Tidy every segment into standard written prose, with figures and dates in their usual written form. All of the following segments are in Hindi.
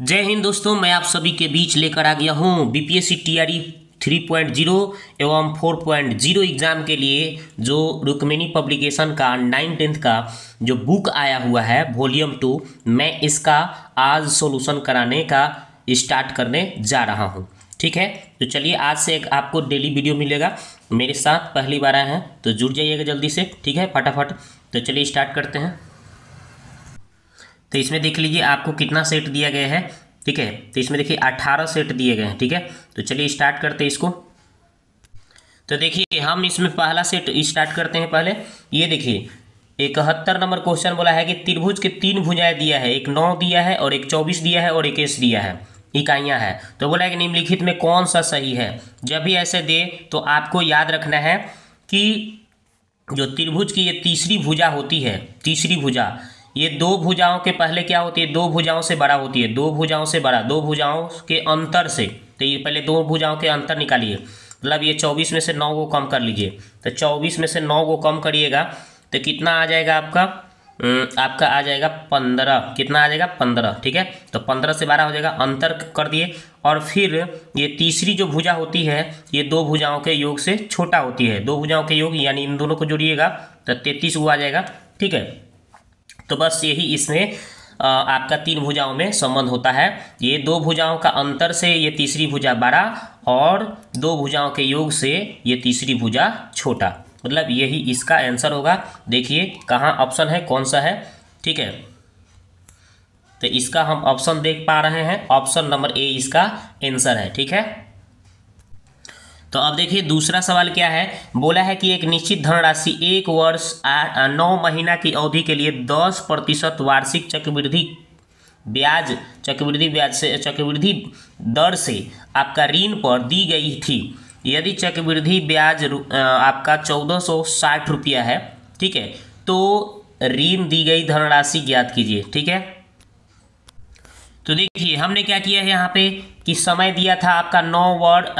जय हिंद दोस्तों, मैं आप सभी के बीच लेकर आ गया हूँ बीपीएससी टीआरई 3.0 एवं 4.0 एग्ज़ाम के लिए जो रुक्मिणी पब्लिकेशन का 9th का जो बुक आया हुआ है वॉल्यूम 2, मैं इसका आज सॉल्यूशन कराने का स्टार्ट करने जा रहा हूँ। ठीक है, तो चलिए आज से एक आपको डेली वीडियो मिलेगा। मेरे साथ पहली बार आए हैं तो जुड़ जाइएगा जल्दी से, ठीक है, फटाफट। तो चलिए स्टार्ट करते हैं। तो इसमें देख लीजिए आपको कितना सेट दिया गया है। ठीक है, तो इसमें देखिए 18 सेट दिए गए हैं। ठीक है, तो चलिए स्टार्ट करते हैं इसको। तो देखिए हम इसमें पहला सेट स्टार्ट करते हैं। पहले ये देखिए 71 नंबर क्वेश्चन बोला है कि त्रिभुज के 3 भुजाएं दिया है, एक 9 दिया है और एक 24 दिया है और एक 21 दिया है, इकाइयाँ है। तो बोला है कि निम्नलिखित में कौन सा सही है। जब भी ऐसे दे तो आपको याद रखना है कि जो त्रिभुज की ये तीसरी भुजा होती है, तीसरी भुजा, ये दो भुजाओं के पहले क्या होती है, दो भुजाओं से बड़ा होती है, दो भुजाओं से बड़ा, दो भुजाओं के अंतर से। तो ये पहले दो भुजाओं के अंतर निकालिए, मतलब ये 24 में से 9 को कम कर लीजिए। तो 24 में से 9 को कम करिएगा तो कितना आ जाएगा आपका, आपका आ जाएगा 15। कितना आ जाएगा 15। ठीक है, तो 15 से 12 हो जाएगा, अंतर कर दिए। और फिर ये तीसरी जो भुजा होती है ये दो भुजाओं के योग से छोटा होती है, दो भुजाओं के योग यानी इन दोनों को जोड़िएगा तो 33 को आ जाएगा। ठीक है, तो बस यही इसमें आपका 3 भुजाओं में संबंध होता है। ये दो भुजाओं का अंतर से ये तीसरी भुजा बड़ा और दो भुजाओं के योग से ये तीसरी भुजा छोटा, मतलब यही इसका आंसर होगा। देखिए कहाँ ऑप्शन है, कौन सा है। ठीक है, तो इसका हम ऑप्शन देख पा रहे हैं, ऑप्शन नंबर ए इसका आंसर है। ठीक है, तो अब देखिए दूसरा सवाल क्या है। बोला है कि एक निश्चित धनराशि 1 वर्ष 9 महीना की अवधि के लिए 10% वार्षिक चक्रवृद्धि चक्रवृद्धि दर से आपका ऋण पर दी गई थी। यदि चक्रवृद्धि ब्याज आपका 1460 रुपया है, ठीक है, तो ऋण दी गई धनराशि ज्ञात कीजिए। ठीक है, तो देखिए हमने क्या किया है यहाँ पे कि समय दिया था आपका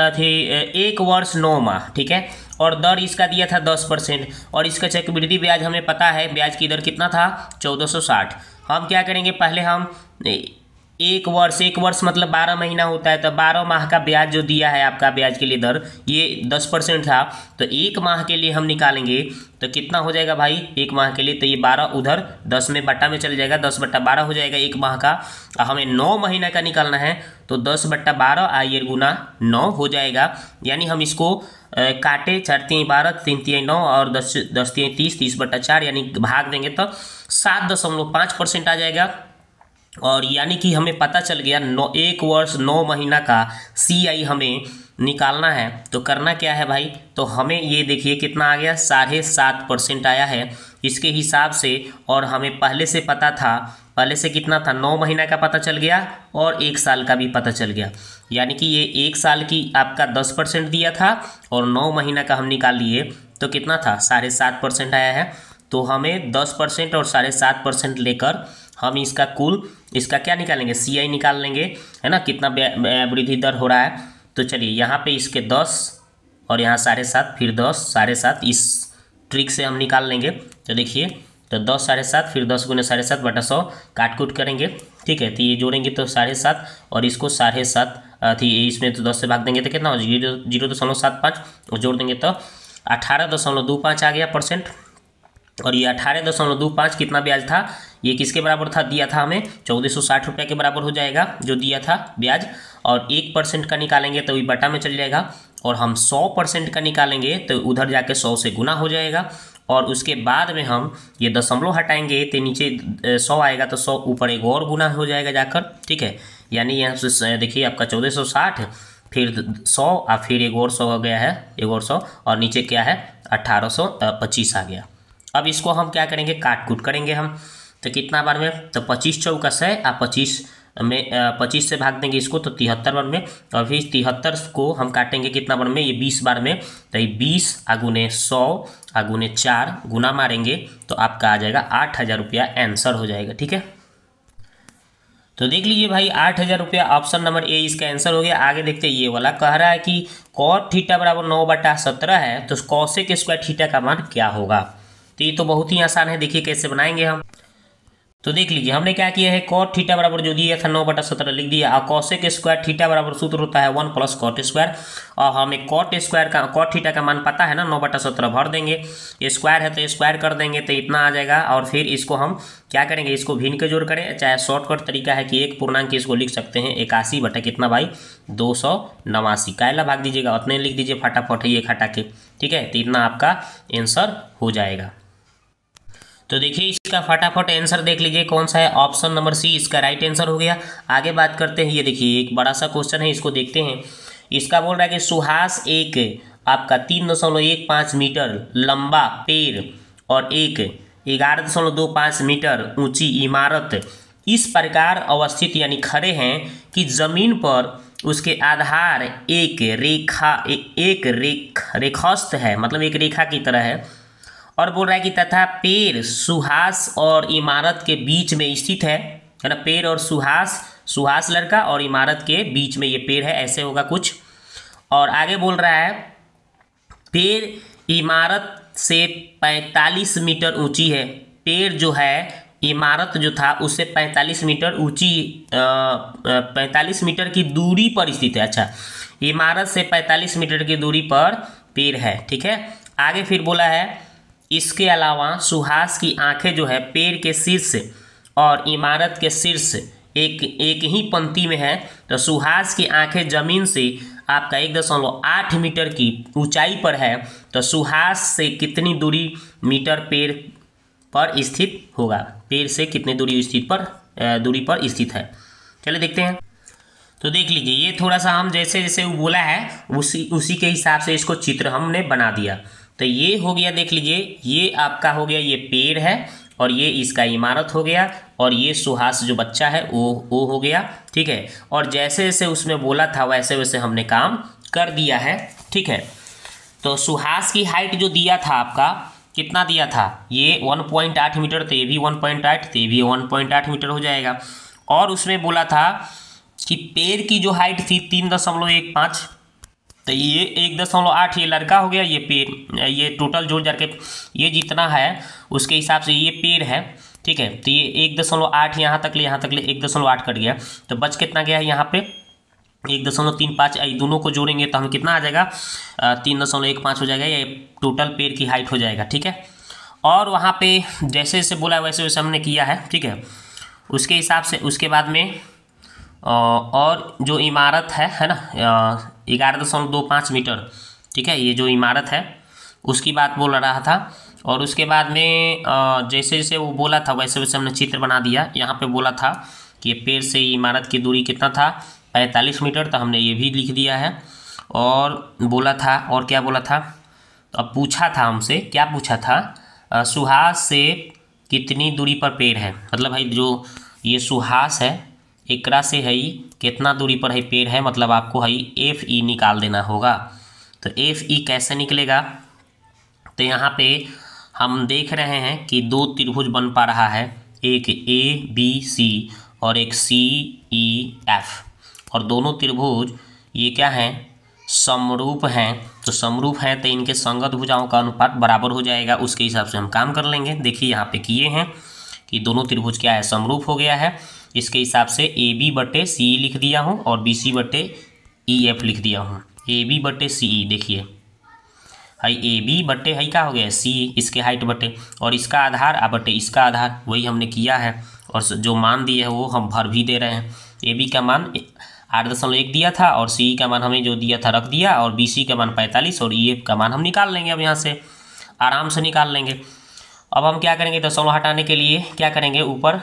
1 वर्ष 9 माह। ठीक है, और दर इसका दिया था 10% और इसका चक्रवृद्धि ब्याज हमें पता है, ब्याज की दर कितना था 1460। हम क्या करेंगे, पहले हम एक वर्ष मतलब 12 महीना होता है, तो 12 माह का ब्याज जो दिया है आपका ब्याज के लिए दर ये 10% था। तो एक माह के लिए हम निकालेंगे तो कितना हो जाएगा भाई, एक माह के लिए तो ये 12 उधर 10 में बट्टा में चल जाएगा, 10/12 हो जाएगा एक माह का। हमें 9 महीना का निकालना है तो 10/12 आइए गुना 9 हो जाएगा। यानी हम इसको काटे, 4 3 12, 3 3 9 और 10 10 3 30, 30/4 यानी भाग देंगे तो 7.5% आ जाएगा। और यानी कि हमें पता चल गया 1 वर्ष 9 महीना का CI हमें निकालना है। तो करना क्या है भाई, तो हमें ये देखिए कितना आ गया, 7.5% आया है इसके हिसाब से। और हमें पहले से पता था, पहले से कितना था, 9 महीना का पता चल गया और 1 साल का भी पता चल गया। यानी कि ये 1 साल की आपका 10% दिया था और 9 महीना का हम निकाल लिए तो कितना था, 7.5% आया है। तो हमें 10% और 7.5% लेकर हम इसका कुल इसका क्या निकालेंगे, CI निकाल लेंगे, है ना, कितना वृद्धि दर हो रहा है। तो चलिए यहाँ पे इसके 10 और यहाँ 7.5, फिर 10 7.5, इस ट्रिक से हम निकाल लेंगे। तो देखिए तो 10 7.5 फिर 10 गुने 7.5/100 काट कूट करेंगे। ठीक है, तो ये जोड़ेंगे तो 7.5 और इसको 7.5 थी, इसमें तो 10 से भाग देंगे तो कितना हो जाएगा 0.75 और जोड़ देंगे तो 18.25 आ गया परसेंट। और ये 18.25 कितना ब्याज था, ये किसके बराबर था, दिया था हमें 1460 रुपये के बराबर हो जाएगा जो दिया था ब्याज। और 1% का निकालेंगे तो ये बटा में चल जाएगा। और हम 100% का निकालेंगे तो उधर जाके 100 से गुना हो जाएगा। और उसके बाद में हम ये दशमलव हटाएंगे तो नीचे 100 आएगा तो 100 ऊपर एक और गुना हो जाएगा जाकर। ठीक है, यानी यहाँ से देखिए आपका 1460 फिर 100 और फिर एक और 100 हो गया है, एक और 100 और नीचे क्या है 1825 आ गया। अब इसको हम क्या करेंगे, काट कूट करेंगे हम। तो कितना बार में, तो 25 चौका 100 और 25 में 25 से भाग देंगे इसको तो 73 बार में। और फिर 73 को हम काटेंगे कितना बार में, ये 20 बार में। तो ये 20 × 100 × 4 गुना मारेंगे तो आपका आ जाएगा 8000 रुपया आंसर हो जाएगा। ठीक है, तो देख लीजिए भाई 8000 रुपया ऑप्शन नंबर ए इसका आंसर हो गया। आगे देखते हैं, ये वाला कह रहा है कि cot थीटा बराबर 9/17 है तो cosec स्क्वायर थीटा का मान क्या होगा। तो ये तो बहुत ही आसान है, देखिए कैसे बनाएंगे हम। तो देख लीजिए हमने क्या किया है, कॉट थीटा बराबर जो दिया था 9/17 लिख दिया, और कॉसेक स्क्वायर थीटा बराबर सूत्र होता है 1 + कॉट स्क्वायर, और हमें कॉट थीटा का मान पता है ना, 9/17 भर देंगे, स्क्वायर है तो स्क्वायर कर देंगे तो इतना आ जाएगा, और फिर इसको हम क्या करेंगे, इसको भिन्न के जोड़ करें, चाहे शॉर्टकट तरीका है कि एक पूर्णांक इसको लिख सकते हैं 81 बटा कितना भाई 289, कायला भाग दीजिएगा, उतने लिख दीजिए फटाफट ये हटा के, ठीक है, तो इतना आपका आंसर हो जाएगा। तो देखिए इसका फटाफट आंसर देख लीजिए कौन सा है, ऑप्शन नंबर सी इसका राइट आंसर हो गया। आगे बात करते हैं, ये देखिए एक बड़ा सा क्वेश्चन है, इसको देखते हैं। इसका बोल रहा है कि सुहास एक आपका 3.15 मीटर लंबा पेड़ और एक 11.25 मीटर ऊंची इमारत इस प्रकार अवस्थित यानी खड़े हैं कि जमीन पर उसके आधार एक रेखास्थ है, मतलब एक रेखा की तरह है, और बोल रहा है कि तथा पेड़ सुहास और इमारत के बीच में स्थित है ना, पेड़ और सुहास लड़का और इमारत के बीच में ये पेड़ है, ऐसे होगा कुछ। और आगे बोल रहा है पेड़ इमारत से 45 मीटर ऊंची है, पेड़ जो है इमारत जो था उससे 45 मीटर ऊंची 45 मीटर की दूरी पर स्थित है। अच्छा, इमारत से 45 मीटर की दूरी पर पेड़ है, ठीक है। आगे फिर बोला है इसके अलावा सुहास की आंखें जो है पेड़ के शीर्ष और इमारत के शीर्ष एक ही पंक्ति में है, तो सुहास की आंखें जमीन से आपका 1.8 मीटर की ऊंचाई पर है, तो सुहास से कितनी दूरी मीटर पेड़ पर स्थित होगा, पेड़ से कितनी दूरी पर स्थित है। चलिए देखते हैं। तो देख लीजिए ये थोड़ा सा हम जैसे जैसे वो बोला है उसी के हिसाब से इसको चित्र हमने बना दिया। तो ये हो गया, देख लीजिए ये आपका हो गया, ये पेड़ है और ये इसका इमारत हो गया, और ये सुहास जो बच्चा है वो हो गया, ठीक है। और जैसे जैसे उसमें बोला था वैसे वैसे हमने काम कर दिया है, ठीक है। तो सुहास की हाइट जो दिया था आपका कितना दिया था, ये 1.8 मीटर, तो ये भी 1.8, तो ये भी 1.8 मीटर हो जाएगा। और उसमें बोला था कि पेड़ की जो हाइट थी 3.15, तो ये 1.8 ये लड़का हो गया, ये पेड़, ये टोटल जोड़ जाके ये जितना है उसके हिसाब से ये पेड़ है, ठीक है। तो ये 1.8 यहाँ तक ले 1.8 कट गया, तो बच कितना गया है यहाँ पे 1.35, दोनों को जोड़ेंगे तो हमें कितना आ जाएगा 3.15 हो जाएगा, ये टोटल पेड़ की हाइट हो जाएगा, ठीक है। और वहाँ पे जैसे जैसे बोला वैसे वैसे हमने किया है, ठीक है। उसके हिसाब से उसके बाद में और जो इमारत है ना 11.25 मीटर, ठीक है, ये जो इमारत है उसकी बात बोल रहा था। और उसके बाद में जैसे जैसे वो बोला था वैसे वैसे हमने चित्र बना दिया। यहाँ पे बोला था कि ये पेड़ से इमारत की दूरी कितना था 45 मीटर, तो हमने ये भी लिख दिया है। और बोला था, और क्या बोला था, तो अब पूछा था हमसे, क्या पूछा था, सुहास से कितनी दूरी पर पेड़ है, मतलब भाई जो ये सुहास है एकरा से है कितना दूरी पर है पेड़ है, मतलब आपको है FE निकाल देना होगा। तो FE कैसे निकलेगा, तो यहाँ पे हम देख रहे हैं कि दो त्रिभुज बन पा रहा है, एक ABC और एक CEF, और दोनों त्रिभुज ये क्या हैं, समरूप हैं। तो समरूप हैं तो इनके संगत भुजाओं का अनुपात बराबर हो जाएगा, उसके हिसाब से हम काम कर लेंगे। देखिए यहाँ पे किए हैं कि दोनों त्रिभुज क्या है, समरूप हो गया है, इसके हिसाब से AB/CE लिख दिया हूँ और BC/EF लिख दिया हूँ। AB/CE देखिए हाई AB हाई क्या हो गया CE, इसके हाइट बटे, और इसका आधार बटे इसका आधार, वही हमने किया है। और जो मान दिए है वो हम भर भी दे रहे हैं। AB का मान 8.1 दिया था और CE का मान हमें जो दिया था रख दिया, और BC का मान 45 और EF का मान हम निकाल लेंगे। अब यहाँ से आराम से निकाल लेंगे। अब हम क्या करेंगे, दशमलव हटाने के लिए क्या करेंगे, ऊपर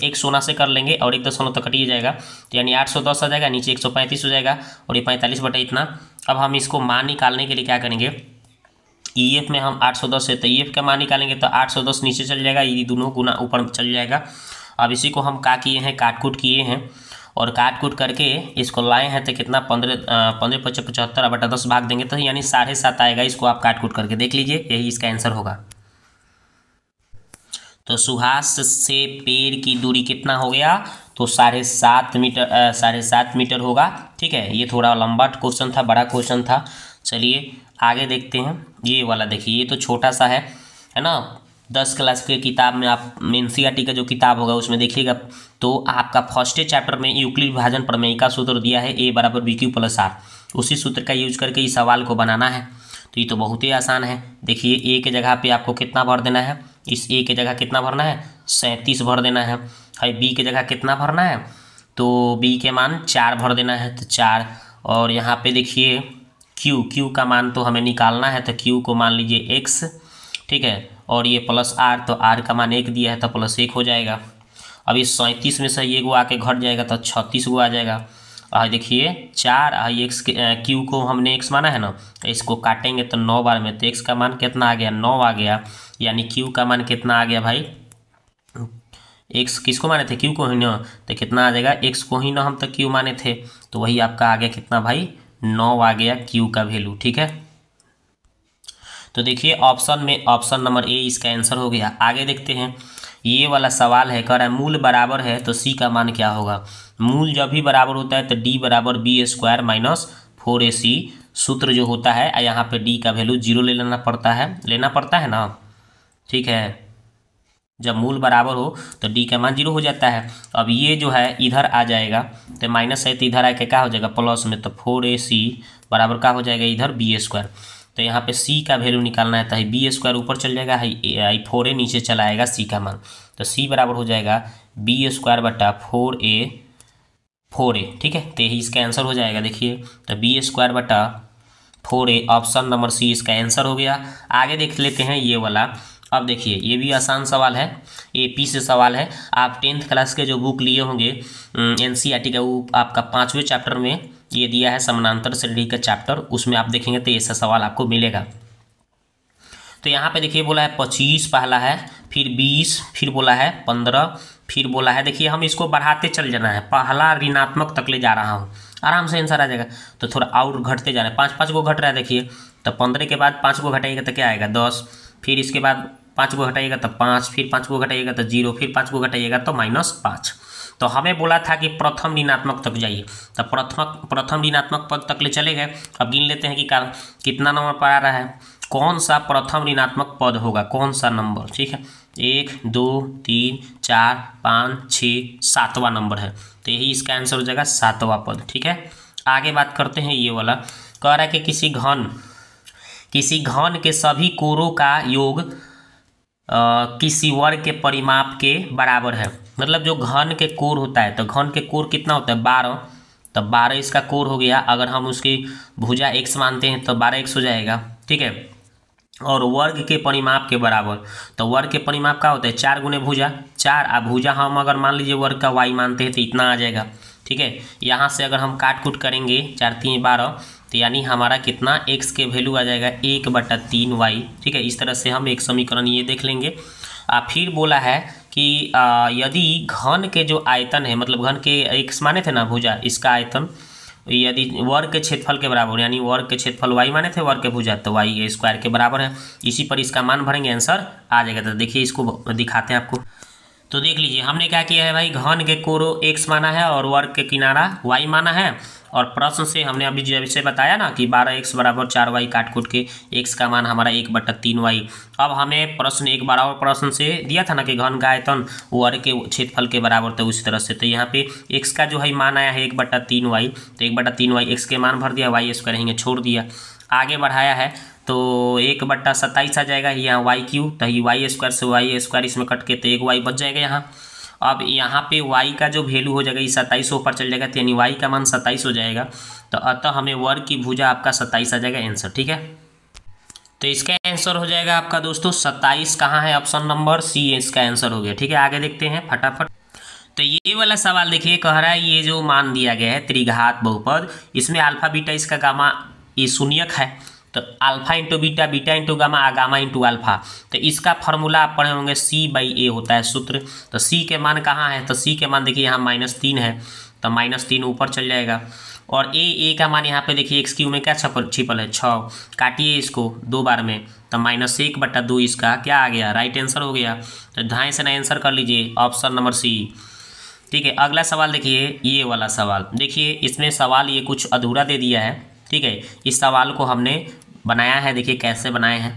1 सोना से कर लेंगे और 1 दशमलव तक कटिए जाएगा, तो यानी 810 आ जाएगा, नीचे 135 हो जाएगा, और ये 45 बटा इतना। अब हम इसको मान निकालने के लिए क्या करेंगे, EF में हम 810 है तो EF का मान निकालेंगे, तो 810 नीचे चल जाएगा, ये दोनों गुना ऊपर चल जाएगा। अब इसी को हम क्या किए हैं, काट कूट किए हैं, और काट कूट करके इसको लाए हैं तो कितना 15 × 75 बटा 10 भाग देंगे, तो यानी 7.5 आएगा। इसको आप काट कूट करके देख लीजिए, यही इसका आंसर होगा। तो सुहास से पेड़ की दूरी कितना हो गया, तो 7.5 मीटर होगा, ठीक है। ये थोड़ा लंबा क्वेश्चन था, बड़ा क्वेश्चन था। चलिए आगे देखते हैं। ये वाला देखिए, ये तो छोटा सा है ना, 10 क्लास के किताब में आप एनसीईआरटी का जो किताब होगा उसमें देखिएगा तो आपका फर्स्ट चैप्टर में यूक्लिड विभाजन प्रमेय का सूत्र दिया है a बराबर बी क्यू प्लस आर। उसी सूत्र का यूज करके इस सवाल को बनाना है। तो ये तो बहुत ही आसान है। देखिए ए के जगह पे आपको कितना भर देना है, इस ए के जगह कितना भरना है 37 भर देना है। बी के जगह कितना भरना है, तो बी के मान 4 भर देना है तो 4। और यहाँ पे देखिए क्यू का मान तो हमें निकालना है तो क्यू को मान लीजिए x, ठीक है। और ये प्लस आर, तो आर का मान 1 दिया है तो प्लस 1 हो जाएगा। अब इस 37 में से ये गो आके घट जाएगा तो 36 गो आ जाएगा। और देखिए 4 x क्यू को हमने x माना है ना, इसको काटेंगे तो 9 बार में, तो x का मान कितना आ गया 9 आ गया। यानी क्यू का मान कितना आ गया भाई, x किसको माने थे क्यू को ही ना, तो कितना आ जाएगा x को ही ना हम तो क्यू माने थे, तो वही आपका आ गया कितना भाई 9 आ गया क्यू का वैल्यू, ठीक है। तो देखिए ऑप्शन में ऑप्शन नंबर ए इसका आंसर हो गया। आगे देखते हैं, ये वाला सवाल है, कह रहा है मूल बराबर है तो सी का मान क्या होगा। मूल जब भी बराबर होता है तो डी बराबर बी स्क्वायर माइनस 4ac सूत्र जो होता है, यहाँ पे डी का वैल्यू 0 लेना पड़ता है ना, ठीक है। जब मूल बराबर हो तो डी का मान 0 हो जाता है। अब ये जो है इधर आ जाएगा तो माइनस है तो इधर आके क्या हो जाएगा प्लस में, तो 4ac बराबर क्या हो जाएगा इधर बी स्क्वायर। तो यहाँ पे c का वैल्यू निकालना है तो बी स्क्वायर ऊपर चल जाएगा, 4a नीचे चला आएगा c का मान, तो c बराबर हो जाएगा बी स्क्वायर बटा 4a, ठीक है। तो यही इसका आंसर हो जाएगा। देखिए तो बी स्क्वायर बटा 4a ऑप्शन नंबर सी इसका आंसर हो गया। आगे देख लेते हैं ये वाला। अब देखिए ये भी आसान सवाल है, AP से सवाल है। आप 10th क्लास के जो बुक लिए होंगे एनसीईआरटी का, वो आपका 5वें चैप्टर में ये दिया है समानांतर श्रेणी का चैप्टर, उसमें आप देखेंगे तो ऐसा सवाल आपको मिलेगा। तो यहाँ पे देखिए बोला है 25 पहला है, फिर 20, फिर बोला है 15, फिर बोला है, देखिए हम इसको बढ़ाते चल जाना है, पहला ऋणात्मक तक ले जा रहा हूँ, आराम से आंसर आ जाएगा। तो थोड़ा और घटते जाना है, 5 गो घट रहा है। देखिए तो 15 के बाद 5 गो घटाइएगा तो क्या आएगा 10, फिर इसके बाद 5 गो घटाइएगा तो 5, फिर 5 गो घटाइएगा तो 0, फिर 5 गो घटाइएगा तो -5। तो हमें बोला था कि प्रथम ऋणात्मक तक जाइए, तो प्रथम ऋणात्मक पद तक ले चले गए। अब गिन लेते हैं कि कितना नंबर पर आ रहा है, कौन सा प्रथम ऋणात्मक पद होगा, कौन सा नंबर, ठीक है। 1 2 3 4 5 6 7वां नंबर है, तो यही इसका आंसर हो जाएगा 7वां पद, ठीक है। आगे बात करते हैं, ये वाला कह रहा है कि किसी घन के सभी कोरों का योग किसी वर्ग के परिमाप के बराबर है। मतलब जो घन के कोर होता है, तो घन के कोर कितना होता है 12, तो 12 इसका कोर हो गया। अगर हम उसकी भुजा x मानते हैं तो 12x हो जाएगा, ठीक है। और वर्ग के परिमाप के बराबर, तो वर्ग के परिमाप क्या होता है 4 गुने भुजा 4, अब भुजा हम अगर मान लीजिए वर्ग का y मानते हैं तो इतना आ जाएगा, ठीक है। यहाँ से अगर हम काट कूट करेंगे 4 3 12, तो यानी हमारा कितना x के वैल्यू आ जाएगा 1/3y, ठीक है। इस तरह से हम एक समीकरण ये देख लेंगे। फिर बोला है कि यदि घन के जो आयतन है, मतलब घन के x माने थे ना भुजा, इसका आयतन यदि वर्ग के क्षेत्रफल के बराबर, यानी वर्ग के क्षेत्रफल y माने थे वर्ग के भुजा, तो y स्क्वायर के बराबर है। इसी पर इसका मान भरेंगे, आंसर आ जाएगा। तो देखिए इसको दिखाते हैं आपको। तो देख लीजिए हमने क्या किया है भाई, घन के कोरो x माना है और वर्ग के किनारा y माना है। और प्रश्न से हमने अभी जैसे बताया ना कि 12x बराबर 4y, काट कूट के x का मान हमारा 1/3y। अब हमें प्रश्न एक बार और प्रश्न से दिया था ना कि घन का आयतन वर्ग के क्षेत्रफल के बराबर, तो उसी तरह से तो यहाँ पे x का जो है मान आया है 1/3y, तो 1/3y x के मान भर दिया, y स्क्वायर रहेंगे छोड़ दिया। आगे बढ़ाया है तो 1/27 आ जाएगा, यहाँ y3, तो y स्क्वायर से y स्क्वायर इसमें कट के तो 1y बच जाएगा यहाँ। अब यहाँ पे y का जो वैल्यू हो जाएगा, ये 27 ऊपर चल जाएगा, तो यानी y का मान 27 हो जाएगा। तो अतः हमें वर्ग की भुजा आपका 27 आ जाएगा आंसर, ठीक है। तो इसका आंसर हो जाएगा आपका दोस्तों 27, कहाँ है ऑप्शन नंबर सी, इसका आंसर हो गया, ठीक है। आगे देखते हैं फटाफट। तो ये वाला सवाल देखिए, कह रहा है ये जो मान दिया गया है त्रिघात बहुपद, इसमें अल्फा बीटा इसका गामा ये शून्यक है, तो alpha into beta, beta into gamma, gamma into alpha. तो इसका फार्मूला आप पढ़े होंगे C/A होता है सूत्र। तो C के मान कहाँ है, तो C के मान देखिए यहाँ -3 है, तो -3 ऊपर चल जाएगा। और A का मान यहाँ पे देखिए x क्यू में क्या छिपल है 6, काटिए इसको 2 बार में, तो -1/2 इसका क्या आ गया, राइट आंसर हो गया। तो ढाई से ना आंसर कर लीजिए ऑप्शन नंबर सी, ठीक है। अगला सवाल देखिए, ये वाला सवाल देखिए, इसमें सवाल ये कुछ अधूरा दे दिया है, ठीक है। इस सवाल को हमने बनाया है, देखिए कैसे बनाए हैं।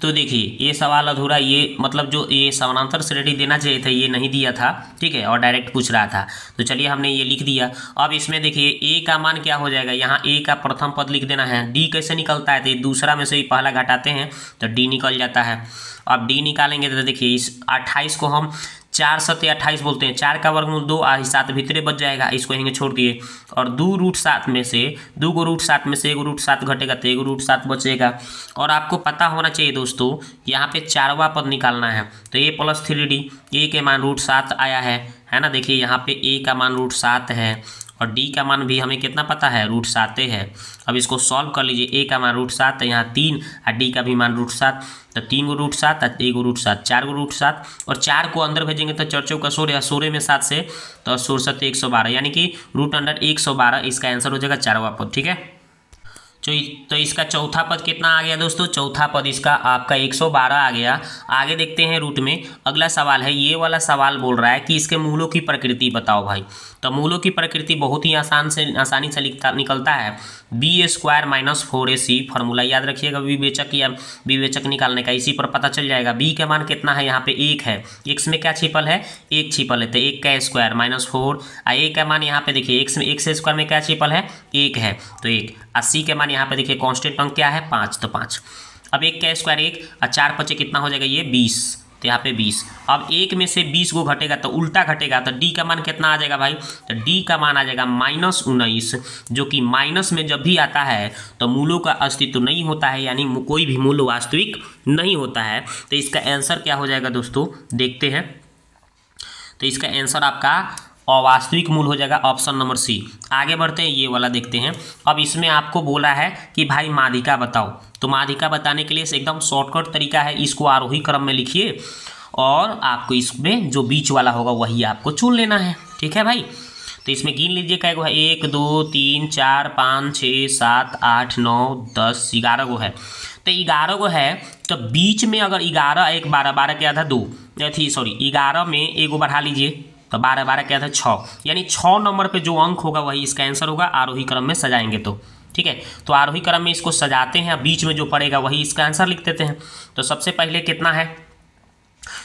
तो देखिए ये सवाल अधूरा, ये मतलब जो ये समानांतर श्रेणी देना चाहिए था ये नहीं दिया था, ठीक है, और डायरेक्ट पूछ रहा था। तो चलिए हमने ये लिख दिया। अब इसमें देखिए ए का मान क्या हो जाएगा, यहाँ ए का प्रथम पद लिख देना है। डी कैसे निकलता है, तो दूसरा में से ही पहला घटाते हैं तो डी निकल जाता है। अब डी निकालेंगे तो देखिए इस 28 को हम 4 सत्ते 28 बोलते हैं, 4 का वर्गमूल 2 7 भीतरे बच जाएगा, इसको यहीं छोड़ दिए। और 2√7 में से 2 को √7 में से 1√7 घटेगा तो 1√7 बचेगा। और आपको पता होना चाहिए दोस्तों यहाँ पे चारवा पद निकालना है, तो a + 3d, a के मान √7 आया है ना। देखिए यहाँ पे a का मान √7 है और d का मान भी हमें कितना पता है, √7 है। अब इसको सॉल्व कर लीजिए, a का मान √7 है, यहाँ 3 और d का भी मान √7, तो 3 को √7 और 1 को √7, 4 को √7 और 4 को अंदर भेजेंगे तो 4 चौका 16, 16 में 7 से तो 16 × 112, यानी कि √112 इसका आंसर हो जाएगा चारवा पद, ठीक है। तो इसका चौथा पद कितना आ गया दोस्तों, चौथा पद इसका आपका 112 आ गया। आगे देखते हैं रूट में, अगला सवाल है, ये वाला सवाल बोल रहा है कि इसके मूलों की प्रकृति बताओ भाई। तो मूलों की प्रकृति बहुत ही आसानी से निकलता है, b² - 4ac, फार्मूला याद रखिएगा विवेचक या विवेचक निकालने का, इसी पर पता चल जाएगा। b का मान कितना है, यहाँ पे 1 है, x में क्या छिपल है, 1 छिपल है, तो 1 का स्क्वायर -4, a का मान यहाँ पे देखिए x से स्क्वायर में क्या छिपल है, 1 है तो 1, और c के मान यहाँ पे देखिए कांस्टेंट अंक क्या है, 5, तो 5। अब 1 का स्क्वायर 1 और 4 बचे कितना हो जाएगा, ये 20, तो यहाँ पे 20। अब 1 में से 20 को घटेगा तो उल्टा घटेगा, तो d का मान कितना आ जाएगा भाई, तो d का मान आ जाएगा -19, जो कि माइनस में जब भी आता है तो मूलों का अस्तित्व नहीं होता है, यानी कोई भी मूल वास्तविक नहीं होता है। तो इसका आंसर क्या हो जाएगा दोस्तों, देखते हैं। तो इसका आंसर आपका अवास्तविक मूल हो जाएगा, ऑप्शन नंबर सी। आगे बढ़ते हैं, ये वाला देखते हैं। अब इसमें आपको बोला है कि भाई माध्यिका बताओ, तो माध्यिका बताने के लिए एकदम शॉर्टकट तरीका है, इसको आरोही क्रम में लिखिए और आपको इसमें जो बीच वाला होगा वही आपको चुन लेना है, ठीक है भाई। तो इसमें गिन लीजिए क्या है, 1 2 3 4 5 6 7 8 9 10 11 गो है। तो 11 गो है, तो बीच में अगर 11 1 12 12 क्या था 2 थी, सॉरी 11 में एगो बढ़ा लीजिए तो 12 12 क्या था 6, यानी 6 नंबर पे जो अंक होगा वही इसका आंसर होगा, आरोही क्रम में सजाएंगे तो, ठीक है। तो आरोही क्रम में इसको सजाते हैं, बीच में जो पड़ेगा वही इसका आंसर लिख देते हैं। तो सबसे पहले कितना है,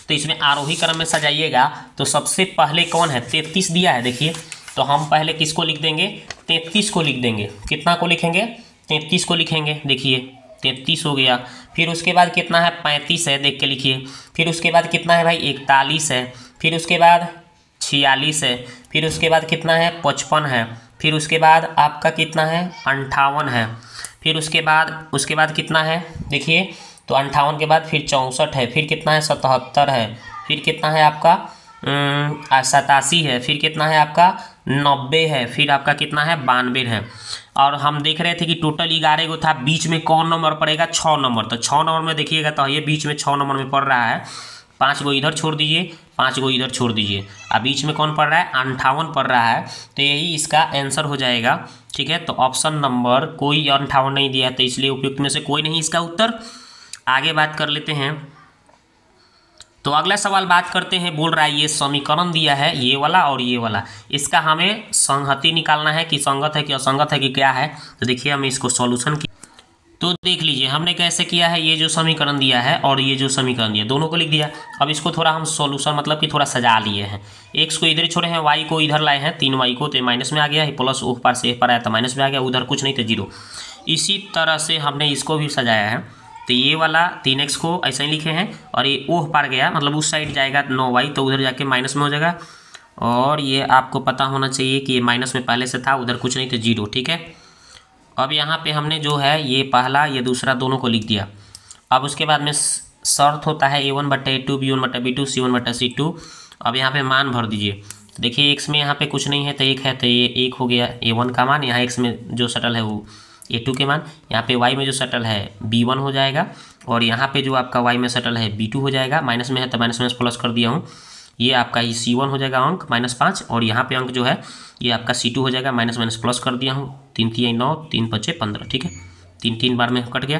तो इसमें आरोही क्रम में सजाइएगा तो सबसे पहले कौन है, 33 दिया है, देखिए। तो हम पहले किसको लिख देंगे, 33 को लिख देंगे। कितना को लिखेंगे, 33 को लिखेंगे, देखिए 33 हो गया। फिर उसके बाद कितना है, 35 है, देख के लिखिए। फिर उसके बाद कितना है भाई, 41 है। फिर उसके बाद 46 है। फिर उसके बाद कितना है, 55 है। फिर उसके बाद आपका कितना है, 58 है। फिर उसके बाद कितना है, देखिए तो 58 के बाद फिर 64 है। फिर कितना है, 77 है। फिर कितना है आपका 87 है। फिर कितना है आपका 90 है। फिर आपका कितना है 92 है। और हम देख रहे थे कि टोटल 11 गो था, बीच में कौन नंबर पड़ेगा, 6 नंबर। तो 6 नंबर में देखिएगा तो ये बीच में 6 नंबर में पड़ रहा है। 5 गो इधर छोड़ दीजिए, 5 गो इधर छोड़ दीजिए, अब बीच में कौन पड़ रहा है, 58 पड़ रहा है। तो यही इसका आंसर हो जाएगा, ठीक है। तो ऑप्शन नंबर कोई 58 नहीं दिया है, तो इसलिए उपयुक्त में से कोई नहीं इसका उत्तर। आगे बात कर लेते हैं, तो अगला सवाल बात करते हैं। बोल रहा है ये समीकरण दिया है, ये वाला और ये वाला, इसका हमें संगति निकालना है कि संगत है कि असंगत है कि क्या है। तो देखिए हम इसको सॉल्यूशन की, तो देख लीजिए हमने कैसे किया है। ये जो समीकरण दिया है और ये जो समीकरण दिया, दोनों को लिख दिया। अब इसको थोड़ा हम सॉल्यूशन मतलब कि थोड़ा सजा लिए हैं। एक्स को इधर छोड़े हैं, वाई को इधर लाए हैं, 3y को, तो माइनस में आ गया है, प्लस ओह पार से एह पर आया तो माइनस में आ गया, उधर कुछ नहीं तो 0। इसी तरह से हमने इसको भी सजाया है। तो ये वाला 3x को ऐसे ही लिखे हैं और ये ओह पार गया, मतलब उस साइड जाएगा 9y, तो उधर जाके माइनस में हो जाएगा। और ये आपको पता होना चाहिए कि ये माइनस में पहले से था, उधर कुछ नहीं तो 0, ठीक है। अब यहाँ पे हमने जो है ये पहला ये दूसरा दोनों को लिख दिया। अब उसके बाद में शर्त होता है a1/a2 b1/b2 c1/c2। अब यहाँ पे मान भर दीजिए। देखिए x में यहाँ पे कुछ नहीं है तो 1 है, तो ये 1 हो गया a1 का मान। यहाँ x में जो सटल है वो a2 के मान। यहाँ पे y में जो सटल है b1 हो जाएगा, और यहाँ पे जो आपका y में सटल है b2 हो जाएगा। माइनस में है तो माइनस प्लस कर दिया हूँ। ये आपका ही c1 हो जाएगा अंक -5, और यहाँ पे अंक जो है ये आपका c2 हो जाएगा, माइनस प्लस कर दिया हूँ। 3 3 9 3 5 15, ठीक है। 3 बार में कट गया,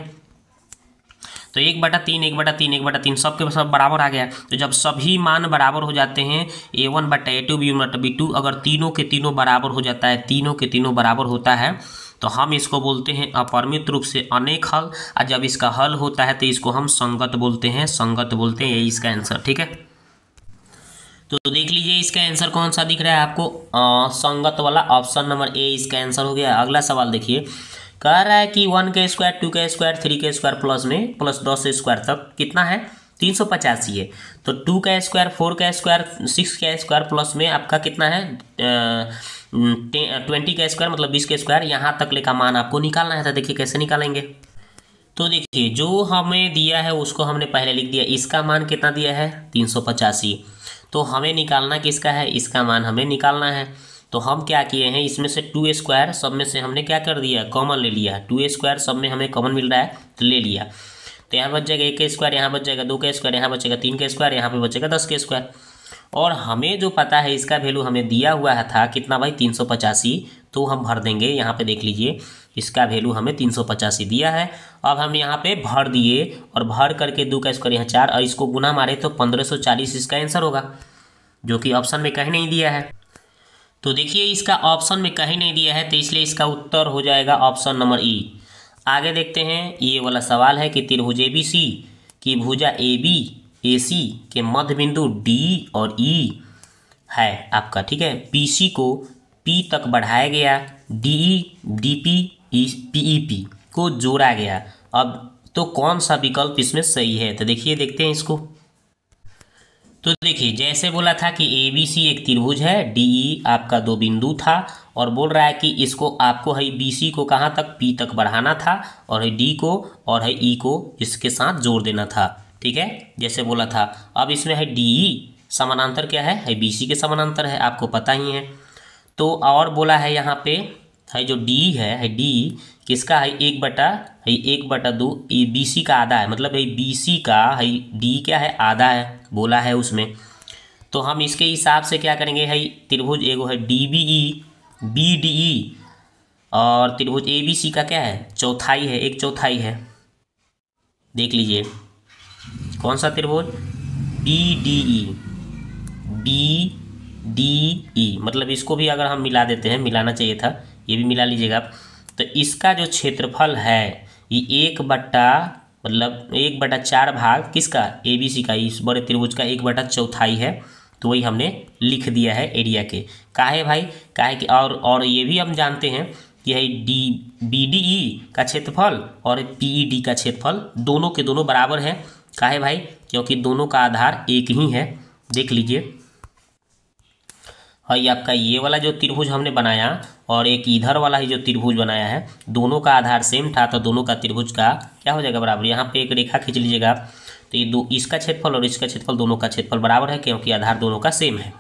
तो 1/3 1/3 1/3 सब के सब बराबर आ गया। तो जब सभी मान बराबर हो जाते हैं, a1/a2 b1/b2, अगर तीनों के तीनों बराबर हो जाता है, तीनों के तीनों बराबर होता है, तो हम इसको बोलते हैं अपरिमित रूप से अनेक हल, और जब इसका हल होता है तो इसको हम संगत बोलते हैं, संगत बोलते हैं। यही इसका आंसर, ठीक है। तो देख लीजिए इसका आंसर कौन सा दिख रहा है आपको, संगत वाला ऑप्शन नंबर ए इसका आंसर हो गया। अगला सवाल देखिए, कह रहा है कि 1 का स्क्वायर, 2 का स्क्वायर, 3 का स्क्वायर प्लस में प्लस 10 स्क्वायर तक कितना है, 385 है। तो 2 का स्क्वायर, 4 का स्क्वायर, 6 का स्क्वायर प्लस में आपका कितना है 20 का स्क्वायर मतलब 20 का स्क्वायर, यहाँ तक ले का मान आपको निकालना है। तो देखिए कैसे निकालेंगे। तो देखिए जो हमें दिया है उसको हमने पहले लिख दिया, इसका मान कितना दिया है 385, तो हमें निकालना किसका है, इसका मान हमें निकालना है। तो हम क्या किए हैं, इसमें से 2 स्क्वायर सब में से हमने क्या कर दिया, कॉमन ले लिया। 2 स्क्वायर सब में हमें कॉमन मिल रहा है तो ले लिया। तो यहाँ बच जाएगा 1 का स्क्वायर, यहाँ बच जाएगा 2 का स्क्वायर, यहाँ बचेगा 3 का स्क्वायर, यहाँ पे बचेगा 10 का स्क्वायर। और हमें जो पता है इसका वैल्यू हमें दिया हुआ था कितना भाई 385, तो हम भर देंगे। यहाँ पे देख लीजिए इसका वैल्यू हमें 385 दिया है। अब हम यहाँ पे भर दिए और भर करके 2 का स्क्वायर यहाँ 4 और इसको गुना मारे तो 1540 इसका आंसर होगा, जो कि ऑप्शन में कहीं नहीं दिया है। तो देखिए इसका ऑप्शन में कहीं नहीं दिया है, तो इसलिए इसका उत्तर हो जाएगा ऑप्शन नंबर ई। आगे देखते हैं, ये वाला सवाल है कि त्रिभुज ABC की भुजा AC के मध्य बिंदु D और E है आपका, ठीक है। BC को P तक बढ़ाया गया, DE DP PEP को जोड़ा गया। अब तो कौन सा विकल्प इसमें सही है, तो देखिए देखते हैं इसको। तो देखिए जैसे बोला था कि ABC एक त्रिभुज है, DE आपका 2 बिंदु था, और बोल रहा है कि इसको आपको है BC को कहाँ तक, P तक बढ़ाना था, और है D को और है E को इसके साथ जोड़ देना था, ठीक है, जैसे बोला था। अब इसमें है DE समानांतर क्या है BC के समानांतर है, आपको पता ही है। तो और बोला है यहाँ पे है जो D है D किसका है 1/2, ये BC का आधा है, मतलब है BC का है D क्या है आधा है बोला है उसमें। तो हम इसके हिसाब से क्या करेंगे, है त्रिभुज एगो है DBE BDE और त्रिभुज ABC का क्या है चौथाई है, 1/4 है। देख लीजिए कौन सा त्रिभुज BDE मतलब इसको भी अगर हम मिला देते हैं, मिलाना चाहिए था, ये भी मिला लीजिएगा। तो इसका जो क्षेत्रफल है ये 1/4 भाग किसका ABC का, इस बड़े त्रिभुज का 1/4 है। तो वही हमने लिख दिया है एरिया के। काहे भाई, काहे कि और ये भी हम जानते हैं कि है BDE का क्षेत्रफल और PED का क्षेत्रफल दोनों के दोनों बराबर है। काहे भाई, क्योंकि दोनों का आधार एक ही है। देख लीजिए और ये आपका ये वाला जो त्रिभुज हमने बनाया और एक इधर वाला ही जो त्रिभुज बनाया है, दोनों का आधार सेम था, तो दोनों का त्रिभुज का क्या हो जाएगा बराबर। यहाँ पे एक रेखा खींच लीजिएगा, तो ये दो इसका क्षेत्रफल और इसका क्षेत्रफल दोनों का क्षेत्रफल बराबर है, क्योंकि आधार दोनों का सेम है।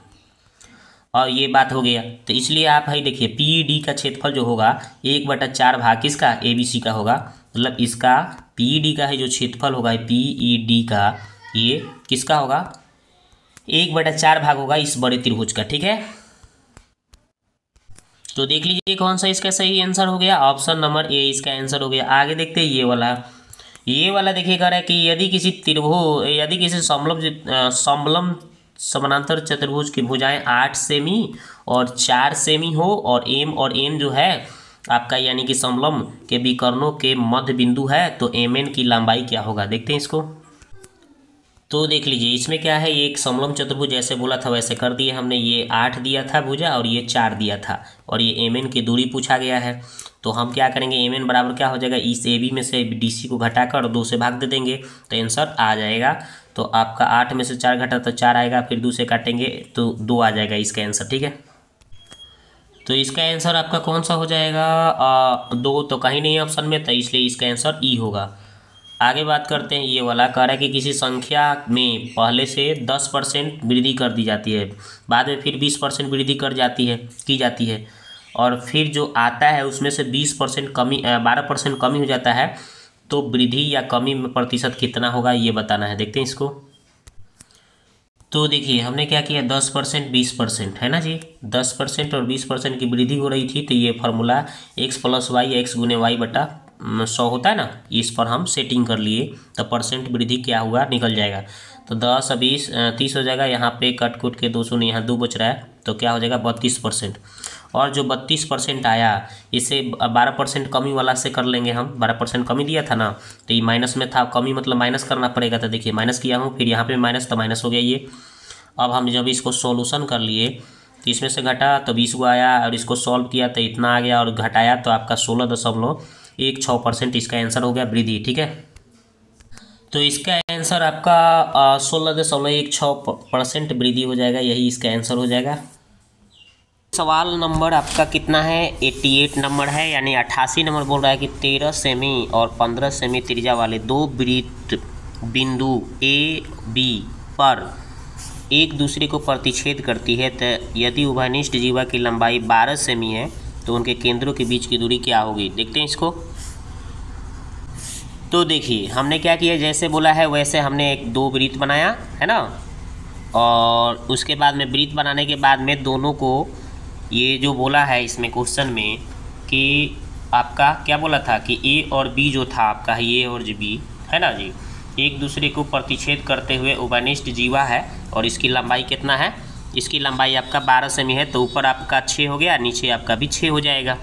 और ये बात हो गया। तो इसलिए आप भाई देखिए PED का क्षेत्रफल जो होगा 1/4 भाग किसका ABC का होगा, मतलब इसका PED का है जो क्षेत्रफल होगा PED का, ये किसका होगा 1/4 भाग होगा इस बड़े त्रिभुज का, ठीक है। तो देख लीजिए कौन सा इसका सही आंसर हो गया, ऑप्शन नंबर ए इसका आंसर हो गया। आगे देखते हैं ये वाला देखिए कह रहा है कि यदि किसी समलंब समानांतर चतुर्भुज की भुजाएं 8 सेमी और 4 सेमी हो और M और N जो है आपका यानी कि समलंब के विकर्णों के मध्य बिंदु है, तो MN की लंबाई क्या होगा, देखते हैं इसको। तो देख लीजिए इसमें क्या है, ये एक समलंब चतुर्भुज जैसे बोला था वैसे कर दिए हमने। ये 8 दिया था भुजा और ये 4 दिया था, और ये MN की दूरी पूछा गया है। तो हम क्या करेंगे, MN बराबर क्या हो जाएगा, इस AB में से DC को घटाकर 2 से भाग दे देंगे तो आंसर आ जाएगा। तो आपका 8 में से 4 घटा तो 4 आएगा, फिर 2 से काटेंगे तो 2 आ जाएगा इसका आंसर, ठीक है। तो इसका आंसर आपका कौन सा हो जाएगा, 2 तो कहीं नहीं ऑप्शन में, तो इसलिए इसका आंसर ई होगा। आगे बात करते हैं, ये वाला कह रहा है कि किसी संख्या में पहले से 10% वृद्धि कर दी जाती है, बाद में फिर 20% वृद्धि की जाती है, और फिर जो आता है उसमें से 20% कमी 12% कमी हो जाता है, तो वृद्धि या कमी में प्रतिशत कितना होगा ये बताना है। देखते हैं इसको। तो देखिए हमने क्या किया, 10% 20% है ना जी, 10% और 20% की वृद्धि हो रही थी, तो ये formula x + y x × y/100 होता है ना, इस पर हम सेटिंग कर लिए, तो परसेंट वृद्धि क्या हुआ निकल जाएगा। तो 10 20 30 हो जाएगा, यहाँ पे कट कुट के 2 शून्य यहाँ 2 बच रहा है, तो क्या हो जाएगा 32%। और जो 32% आया इसे 12% कमी वाला से कर लेंगे हम। 12% कमी दिया था ना, तो ये माइनस में था, कमी मतलब माइनस करना पड़ेगा। तो देखिए माइनस किया हूँ, फिर यहाँ पे माइनस, तो माइनस हो गया ये। अब हम जब इसको सॉल्यूशन कर लिए तो इसमें से घटा तो 20 को आया, और इसको सॉल्व किया तो इतना आ गया, और घटाया तो आपका 16.16% इसका आंसर हो गया वृद्धि। ठीक है, तो इसका आंसर आपका 16.16% वृद्धि हो जाएगा, यही इसका आंसर हो जाएगा। सवाल नंबर आपका कितना है? 88 नंबर है, यानी 88 नंबर बोल रहा है कि 13 सेमी और 15 सेमी त्रिज्या वाले दो वृत्त बिंदु ए बी पर एक दूसरे को प्रतिच्छेद करती है, तो यदि उभयनिष्ठ जीवा की लंबाई 12 सेमी है तो उनके केंद्रों के बीच की दूरी क्या होगी? देखते हैं इसको। तो देखिए हमने क्या किया, जैसे बोला है वैसे हमने एक दो वृत्त बनाया है ना, और उसके बाद में वृत्त बनाने के बाद में दोनों को, ये जो बोला है इसमें क्वेश्चन में कि आपका क्या बोला था कि ए और बी जो था आपका, ए और बी है ना जी, एक दूसरे को प्रतिच्छेद करते हुए उभयनिष्ठ जीवा है, और इसकी लंबाई कितना है? इसकी लंबाई आपका 12 सेमी है, तो ऊपर आपका 6 हो गया, नीचे आपका भी 6 हो जाएगा।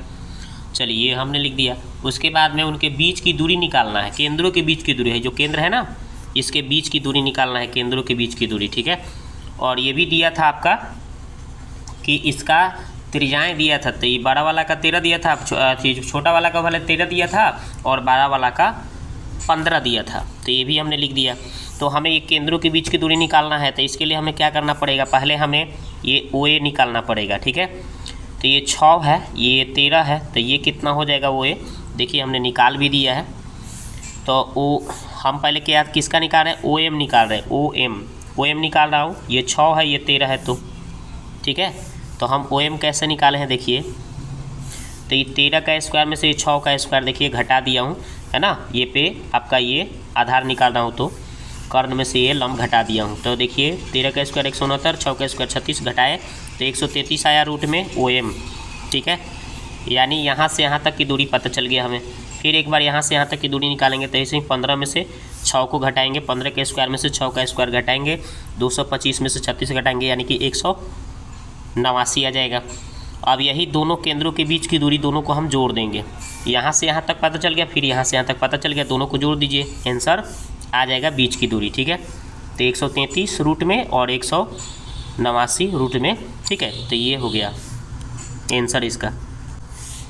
चलिए ये हमने लिख दिया। उसके बाद में उनके बीच की दूरी निकालना है, केंद्रों के बीच की दूरी है, जो केंद्र है ना इसके बीच की दूरी निकालना है, केंद्रों के बीच की दूरी। ठीक है, और ये भी दिया था आपका कि इसका त्रिज्याएँ दिया था, तो ये बड़ा वाला का 13 दिया था, छोटा वाला का वाला 13 दिया था, और 12 वाला का 15 दिया था, तो ये भी हमने लिख दिया। तो हमें ये केंद्रों के बीच की दूरी निकालना है, तो इसके लिए हमें क्या करना पड़ेगा, पहले हमें ये OA निकालना पड़ेगा। ठीक है, तो ये 6 है, ये 13 है, तो ये कितना हो जाएगा OA? देखिए हमने निकाल भी दिया है। तो हम पहले क्या किसका निकाल रहे हैं? OM निकाल रहे हैं, OM निकाल रहा हूँ। ये 6 है, ये 13 है, तो ठीक है, तो हम OM कैसे निकाले हैं देखिए, तो ये 13 का स्क्वायर में से ये 6 का स्क्वायर देखिए घटा दिया हूँ है ना, ये पे आपका ये आधार निकाल रहा हूँ, तो कर्ण में से ये लंब घटा दिया हूँ। तो देखिए 13 का स्क्वायर 169, 6 का स्क्वायर 36 घटाए तो 133 आया रूट में OM। ठीक है, यानी यहाँ से यहाँ तक की दूरी पता चल गया हमें। फिर एक बार यहाँ से यहाँ तक की दूरी निकालेंगे, तो ऐसे ही 15 में से 6 को घटाएंगे, 15 के स्क्वायर में से 6 का स्क्वायर घटाएंगे, 225 में से 36 घटाएंगे, यानी कि 189 आ जाएगा। अब यही दोनों केंद्रों के बीच की दूरी दोनों को हम जोड़ देंगे, यहाँ से यहाँ तक पता चल गया, फिर यहाँ से यहाँ तक पता चल गया, दोनों को जोड़ दीजिए, आंसर आ जाएगा बीच की दूरी। ठीक है, तो 133 रूट में और 189 रूट में। ठीक है, तो ये हो गया आंसर इसका।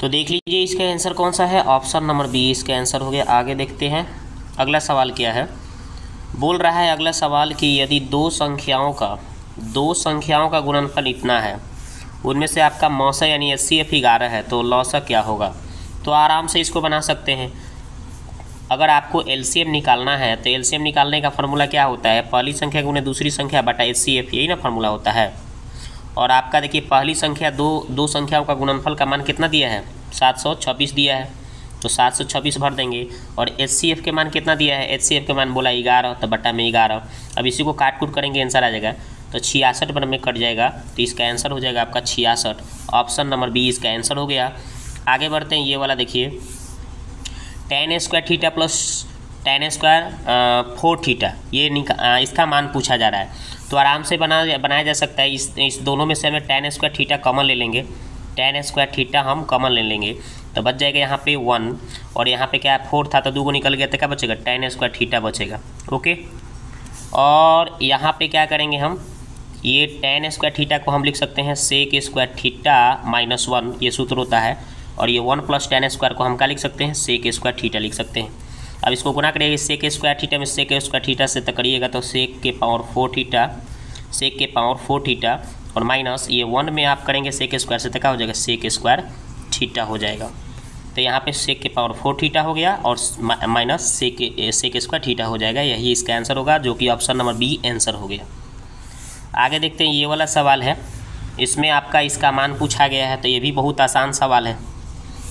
तो देख लीजिए इसका आंसर कौन सा है, ऑप्शन नंबर बी इसका आंसर हो गया। आगे देखते हैं अगला सवाल क्या है। बोल रहा है अगला सवाल कि यदि दो संख्याओं का गुणनफल इतना है, उनमें से आपका मौसा यानी HCF 11 है, तो लौसा क्या होगा? तो आराम से इसको बना सकते हैं। अगर आपको LCM निकालना है तो LCM निकालने का फार्मूला क्या होता है, पहली संख्या गुने दूसरी संख्या बटा HCF, यही ना फार्मूला होता है। और आपका देखिए पहली संख्या दो संख्याओं का गुणनफल का मान कितना दिया है, 726 दिया है, तो 726 भर देंगे। और HCF के मान कितना दिया है, HCF के मान बोला 11, तो बटा में 11। अब इसी को काट कूट करेंगे, आंसर आ जाएगा, तो 66 पर में कट जाएगा, तो इसका आंसर हो जाएगा आपका 66। ऑप्शन नंबर बी इसका आंसर हो गया। आगे बढ़ते हैं, ये वाला देखिए tan square theta plus tan square 4 theta, ये इसका मान पूछा जा रहा है। तो आराम से बनाया जा सकता है। इस दोनों में से हमें tan स्क्वायर थीटा कॉमन ले लेंगे, tan स्क्वायर थीटा हम कॉमन ले लेंगे, तो बच जाएगा यहाँ पे 1, और यहाँ पे क्या 4 था तो 2 को निकल गया, तो क्या बचेगा, tan स्क्वायर थीटा बचेगा। ओके, और यहाँ पे क्या करेंगे हम, ये tan स्क्वायर थीटा को हम लिख सकते हैं sec स्क्वायर थीटा माइनस 1, ये सूत्र होता है। और ये 1 प्लस tan स्क्वायर को हम क्या लिख सकते हैं, sec स्क्वायर थीटा लिख सकते हैं। अब इसको गुना करिएगा sec स्क्वायर थीटा में sec स्क्वायर थीटा से तो करिएगा, तो sec के पावर 4 थीटा, और माइनस ये 1 में आप करेंगे sec स्क्वायर से तो क्या हो जाएगा, sec स्क्वायर थीटा हो जाएगा। तो यहाँ पे sec के पावर 4 थीटा हो गया, और माइनस sec स्क्वायर थीटा हो जाएगा, यही इसका आंसर होगा, जो कि ऑप्शन नंबर बी आंसर हो गया। आगे देखते हैं, ये वाला सवाल है, इसमें आपका इसका मान पूछा गया है, तो ये भी बहुत आसान सवाल है।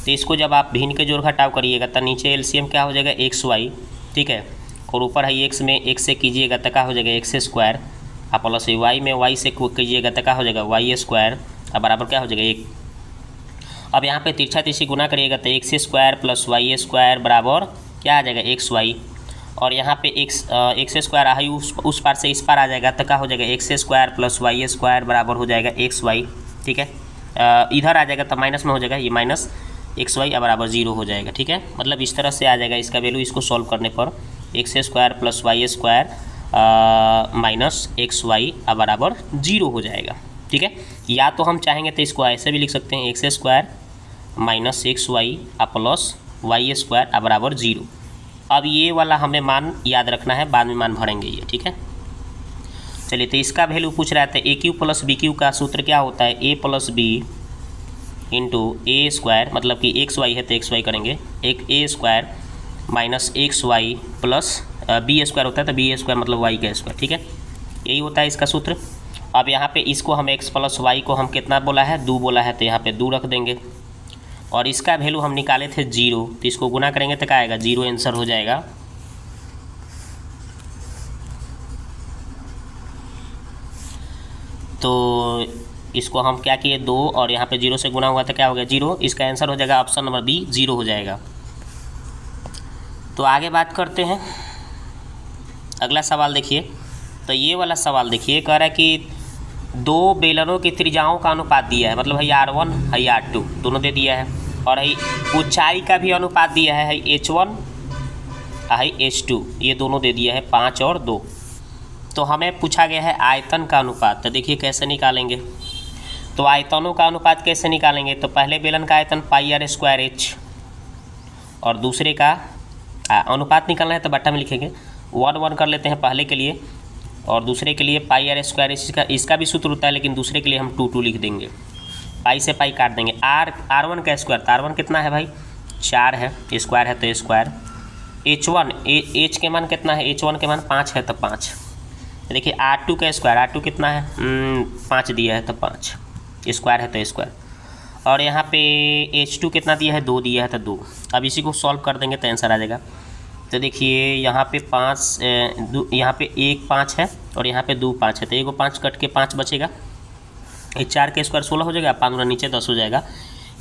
तो इसको जब आप भिन्न के जोड़ घटाव करिएगा तो नीचे LCM क्या हो जाएगा, XY, ठीक है, और ऊपर है x में x से कीजिएगा तो क्या हो जाएगा, x स्क्वायर, आप प्लस y में y से कीजिएगा तो क्या हो जाएगा, y स्क्वायर, अब बराबर क्या हो जाएगा 1। अब यहाँ पे तिरछा तिरछी गुना करिएगा तो x square plus y square बराबर क्या आ जाएगा, XY, और यहाँ पे x स्क्वायर आई उस पार से इस पार आ जाएगा तो क्या हो जाएगा, x square plus y square बराबर हो जाएगा XY। ठीक है, इधर आ जाएगा तो माइनस में हो जाएगा, ये माइनस एक्स वाई बराबर 0 हो जाएगा। ठीक है, मतलब इस तरह से आ जाएगा इसका वैल्यू। इसको सॉल्व करने पर x square plus y square minus x y बराबर 0 हो जाएगा। ठीक है, या तो हम चाहेंगे तो इसको ऐसे भी लिख सकते हैं, x square minus x Y plus y square बराबर 0। अब ये वाला हमें मान याद रखना है, बाद में मान भरेंगे ये। ठीक है, चलिए तो इसका वैल्यू पूछ रहा था। ए क्यू प्लस बी क्यू का सूत्र क्या होता है, ए प्लस बी इंटू ए स्क्वायर, मतलब कि एक्स वाई है तो एक्स वाई करेंगे, एक A square minus x Y plus B square होता है तो बी स्क्वायर मतलब वाई का स्क्वायर। ठीक है, यही होता है इसका सूत्र। अब यहाँ पे इसको हम एक्स प्लस वाई को हम कितना बोला है, 2 बोला है, तो यहाँ पे 2 रख देंगे। और इसका वैल्यू हम निकाले थे 0, तो इसको गुना करेंगे तो क्या आएगा, 0 आंसर हो जाएगा। तो इसको हम क्या किए, 2 और यहाँ पे 0 से गुना हुआ तो क्या हो गया, 0। इसका आंसर हो जाएगा ऑप्शन नंबर बी, 0 हो जाएगा। तो आगे बात करते हैं, अगला सवाल देखिए। तो ये वाला सवाल देखिए, कह रहा है कि 2 बेलनों की त्रिज्याओं का अनुपात दिया है, मतलब है R1 है R2 दोनों दे दिया है, और है ऊंचाई का भी अनुपात दिया है H1 है H2, ये दोनों दे दिया है 5 और 2। तो हमें पूछा गया है आयतन का अनुपात। तो देखिए कैसे निकालेंगे। तो आयतनों का अनुपात कैसे निकालेंगे, तो पहले बेलन का आयतन पाई आर स्क्वायर एच, और दूसरे का अनुपात निकालना है तो बट्टा में लिखेंगे, 1 कर लेते हैं पहले के लिए, और दूसरे के लिए पाई आर स्क्वायर एच। इसका भी सूत्र होता है, लेकिन दूसरे के लिए हम 2 लिख देंगे, पाई से पाई काट देंगे। R1 का स्क्वायर, तो R1 कितना है भाई, 4 है, स्क्वायर है तो स्क्वायर। H1 एच के मान कितना है, H1 के मान 5 है तो 5। देखिए R2 का स्क्वायर, R2 कितना है, 5 दिया है तो 5, स्क्वायर है तो स्क्वायर। और यहाँ पे H2 कितना दिया है, 2 दिया है तो 2। अब इसी को सॉल्व कर देंगे तो आंसर आ जाएगा। तो देखिए यहाँ पे 5, यहाँ पे 1 5 है और यहाँ पे 2 5 है, तो 1 5 कट के 5 बचेगा। ये 4 के स्क्वायर 16 हो जाएगा, 5 नीचे 10 हो जाएगा,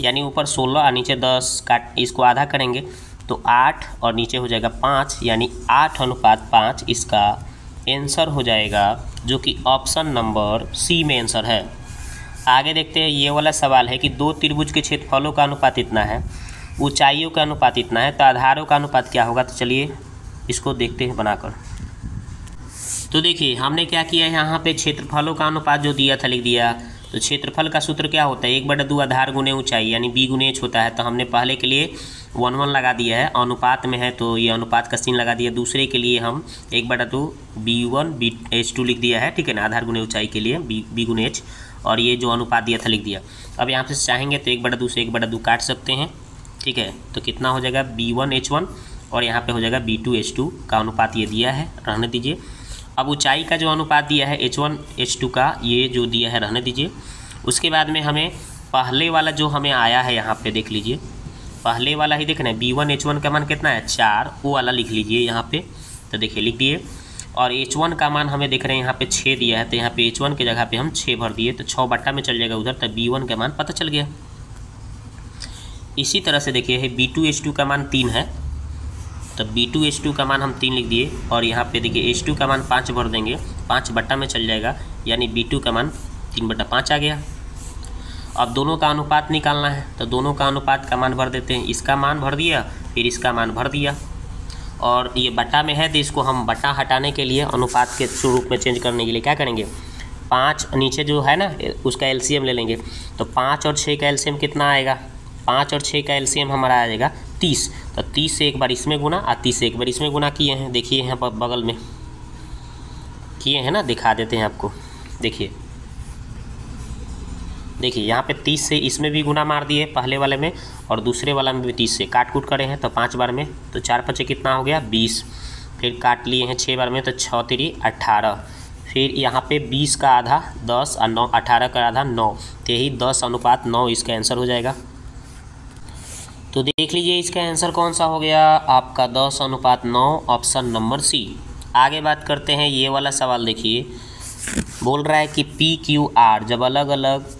यानी ऊपर 16 और नीचे 10 काट, इसको आधा करेंगे तो 8 और नीचे हो जाएगा 5, यानी 8:5 इसका आंसर हो जाएगा, जो कि ऑप्शन नंबर सी में आंसर है। आगे देखते हैं, ये वाला सवाल है कि 2 त्रिभुज के क्षेत्रफलों का अनुपात इतना है, ऊंचाइयों का अनुपात इतना है, तो आधारों का अनुपात क्या होगा। तो चलिए इसको देखते हैं बनाकर। तो देखिए हमने क्या किया है, यहाँ पे क्षेत्रफलों का अनुपात जो दिया था लिख दिया। तो क्षेत्रफल का सूत्र क्या होता है, 1/2 आधार गुने ऊंचाई, यानी बी गुने एच होता है। तो हमने पहले के लिए 1 लगा दिया है, अनुपात में है तो ये अनुपात का सीन लगा दिया। दूसरे के लिए हम 1/2 B1 H2 लिख दिया है, ठीक है ना, आधार गुने ऊंचाई के लिए बी गुने एच, और ये जो अनुपात दिया था लिख दिया। अब यहाँ से चाहेंगे तो 1/2 से 1/2 काट सकते हैं, ठीक है। तो कितना हो जाएगा, B1 H1 और यहाँ पे हो जाएगा B2 H2 का अनुपात ये दिया है, रहने दीजिए। अब ऊंचाई का जो अनुपात दिया है H1 H2 का, ये जो दिया है रहने दीजिए। उसके बाद में हमें पहले वाला जो हमें आया है, यहाँ पे देख लीजिए, पहले वाला ही देखना है, B1 H1 का मान कितना है, 4, वो वाला लिख लीजिए यहाँ पे। तो देखिए लिख दिए, और H1 का मान हमें देख रहे हैं यहाँ पे 6 दिया है, तो यहाँ पे H1 की जगह पे हम 6 भर दिए, तो 6 बट्टा में चल जाएगा उधर, तो B1 का मान पता चल गया। इसी तरह से देखिए B2 H2 का मान 3 है, तो B2 H2 का मान हम 3 लिख दिए, और यहाँ पे देखिए H2 का मान 5 भर देंगे, 5 बट्टा में चल जाएगा, यानी B2 का मान 3/5 आ गया। अब दोनों का अनुपात निकालना है, तो दोनों का अनुपात का मान भर देते हैं। इसका मान भर दिया, फिर इसका मान भर दिया, और ये बट्टा में है तो इसको हम बट्टा हटाने के लिए, अनुपात के स्वरूप में चेंज करने के लिए क्या करेंगे, 5 नीचे जो है ना उसका एलसीएम ले लेंगे। तो 5 और 6 का एलसीएम कितना आएगा, 5 और 6 का एलसीएम हमारा आ जाएगा 30। तो 30 से एक बार इसमें गुना और 30 से एक बार इसमें गुना किए हैं, देखिए यहाँ पर बगल में किए हैं ना, दिखा देते हैं आपको। देखिए यहाँ पे 30 से इसमें भी गुना मार दिए पहले वाले में, और दूसरे वाला में भी 30 से काट कूट करे हैं, तो 5 बार में, तो 4 5 कितना हो गया 20, फिर काट लिए हैं 6 बार में, तो 6 3 18, फिर यहाँ पे 20 का आधा 10 और 9, 18 का आधा 9, तो यही 10:9 इसका आंसर हो जाएगा। तो देख लीजिए इसका आंसर कौन सा हो गया, आपका 10:9, ऑप्शन नंबर सी। आगे बात करते हैं, ये वाला सवाल देखिए, बोल रहा है कि PQR जब अलग अलग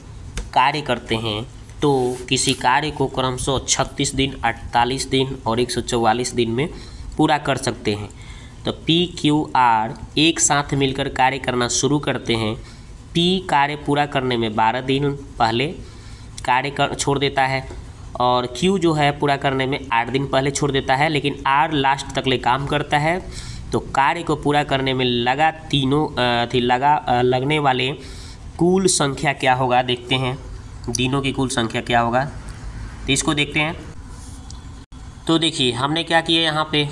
कार्य करते हैं तो किसी कार्य को क्रमशः 36 दिन, 48 दिन और 144 दिन में पूरा कर सकते हैं। तो PQR एक साथ मिलकर कार्य करना शुरू करते हैं। P कार्य पूरा करने में 12 दिन पहले, छोड़ देता है, और क्यू जो है पूरा करने में 8 दिन पहले छोड़ देता है, लेकिन आर लास्ट तक ले काम करता है। तो कार्य को पूरा करने में लगने वाले कुल संख्या क्या होगा, देखते हैं दिनों की कुल संख्या क्या होगा। तो इसको देखते हैं। तो देखिए हमने क्या किया यहाँ पे,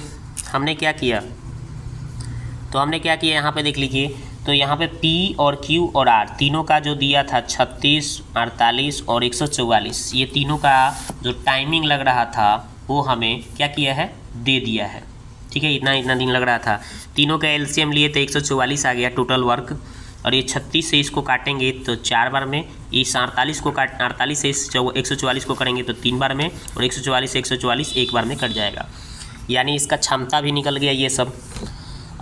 यहाँ पे देख लीजिए। तो यहाँ पे P और Q और R तीनों का जो दिया था 36, 48 और 144, ये तीनों का जो टाइमिंग लग रहा था वो हमें क्या किया है, दे दिया है। ठीक है, इतना दिन लग रहा था। तीनों का एलसीएम लिए तो 144 आ गया टोटल वर्क, और ये 36 से इसको काटेंगे तो 4 बार में, इस 48 से इस 144 को करेंगे तो 3 बार में, और 144 से 144 एक बार में कट जाएगा, यानी इसका क्षमता भी निकल गया ये सब।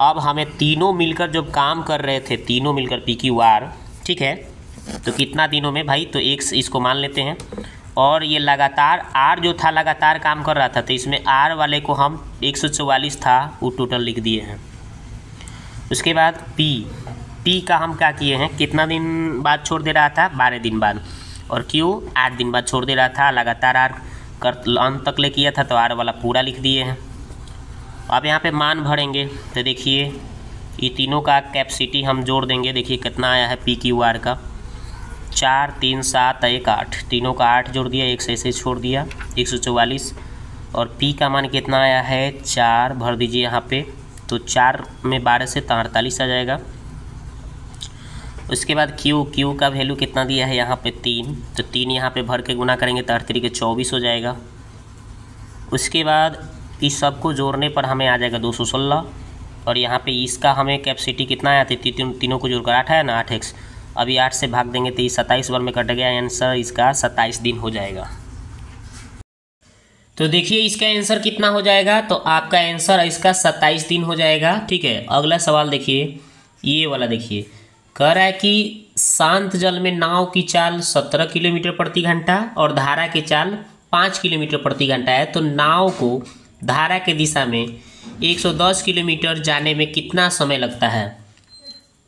अब हमें तीनों मिलकर जब काम कर रहे थे, तीनों मिलकर PQR, ठीक है, तो कितना दिनों में भाई, तो एक इसको मान लेते हैं। और ये लगातार R जो था लगातार काम कर रहा था, तो इसमें R वाले को हम 144 था वो टोटल लिख दिए हैं। उसके बाद P का हम क्या किए हैं, कितना दिन बाद छोड़ दे रहा था, 12 दिन बाद, और Q 8 दिन बाद छोड़ दे रहा था, लगातार R अंत तक ले किया था, तो R वाला पूरा लिख दिए हैं। अब यहाँ पे मान भरेंगे तो देखिए ये तीनों का कैपेसिटी हम जोड़ देंगे। देखिए कितना आया है PQR का, 4, 3, 7, 1, 8, तीनों का 8 जोड़ दिया, एक से ऐसे छोड़ दिया 144। और P का मान कितना आया है, 4 भर दीजिए यहाँ पे, तो 4 में 12 से 48 आ जाएगा। उसके बाद Q का वैल्यू कितना दिया है यहाँ पे 3, तो 3 यहाँ पे भर के गुना करेंगे तो 8 तरीके 24 हो जाएगा। उसके बाद इस सब को जोड़ने पर हमें आ जाएगा 216, और यहाँ पे इसका हमें कैपेसिटी कितना आया था, तीनों को जोड़कर 8 है ना, 8x, अभी 8 से भाग देंगे तो ये 27 बार में कट गया, आंसर इसका 27 दिन हो जाएगा। तो देखिए इसका आंसर कितना हो जाएगा, तो आपका आंसर इसका 27 दिन हो जाएगा। ठीक है, अगला सवाल देखिए, ये वाला देखिए, कह रहा है कि शांत जल में नाव की चाल 17 किलोमीटर प्रति घंटा और धारा की चाल 5 किलोमीटर प्रति घंटा है, तो नाव को धारा के दिशा में 110 किलोमीटर जाने में कितना समय लगता है।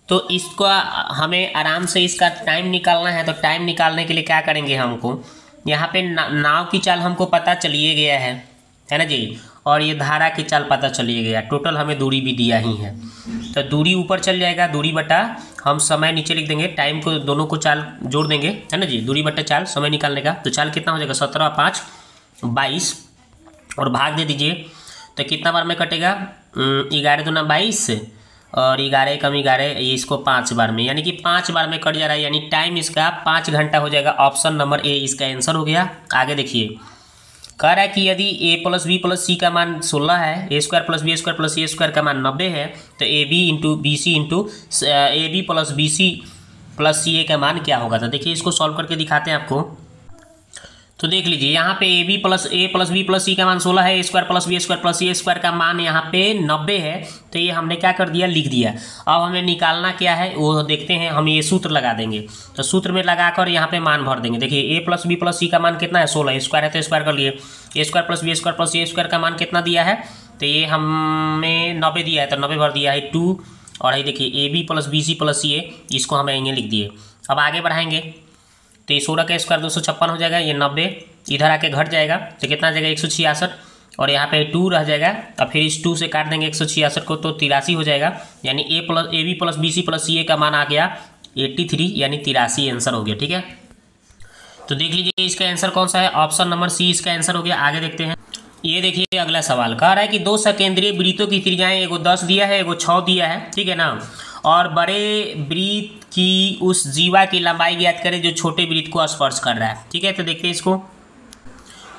तो इसको हमें आराम से इसका टाइम निकालना है। तो टाइम निकालने के लिए क्या करेंगे, हमको यहाँ पे नाव की चाल हमको पता चलिए गया है ना जी, और ये धारा की चाल पता चलिए गया, टोटल हमें दूरी भी दिया ही है। तो दूरी ऊपर चल जाएगा, दूरी बटा हम समय नीचे लिख देंगे, टाइम को दोनों को चाल जोड़ देंगे, है ना जी, दूरी बटा चाल समय निकालने का। तो चाल कितना हो जाएगा, 17, 5, 22, और भाग दे दीजिए तो कितना बार में कटेगा, 11 दूना 22 और 11 कम 11, ये इसको 5 बार में, यानी कि 5 बार में कट जा रहा है, यानी टाइम इसका 5 घंटा हो जाएगा। ऑप्शन नंबर ए इसका आंसर हो गया। आगे देखिए, कह रहा है कि यदि a + b + c का मान 16 है, a² + b² + c² का मान 90 है, तो ab × bc × ab + bc + ca का मान क्या होगा। तो देखिए इसको सॉल्व करके दिखाते हैं आपको। तो देख लीजिए यहाँ पे a + b + c का मान 16 है, a² + b² + c² का मान यहाँ पे 90 है, तो ये हमने क्या कर दिया, लिख दिया। अब हमें निकालना क्या है वो देखते हैं, हम ये सूत्र लगा देंगे। तो सूत्र में लगाकर यहाँ पे मान भर देंगे। देखिए a + b + c का मान कितना है, 16, स्क्वायर है तो स्क्वायर कर लिए, a² + b² + c² का मान कितना दिया है, तो ये हमें 90 दिया है, तो 90 भर दिया है 2, और ये देखिए ab + bc + ca, इसको हम यहीं लिख दिए। अब आगे बढ़ाएंगे तो ये 16 का स्क्वायर 256 हो जाएगा, ये 90 इधर आके घट जाएगा तो कितना आ जाएगा 166, और यहाँ पे 2 रह जाएगा, और फिर इस 2 से काट देंगे 166 को तो 83 हो जाएगा, यानी ab + bc + ca का मान आ गया 83, यानी 83 आंसर हो गया। ठीक है, तो देख लीजिए इसका आंसर कौन सा है, ऑप्शन नंबर सी इसका आंसर हो गया। आगे देखते हैं, ये देखिए अगला सवाल कह रहा है कि 2 सकेंद्रीय वृत्तों की त्रिज्याएं, एगो 10 दिया है, एगो 6 दिया है, ठीक है ना, और बड़े वृत्त की उस जीवा की लंबाई ज्ञात करें जो छोटे वृत्त को स्पर्श कर रहा है। ठीक है, तो देखते हैं इसको।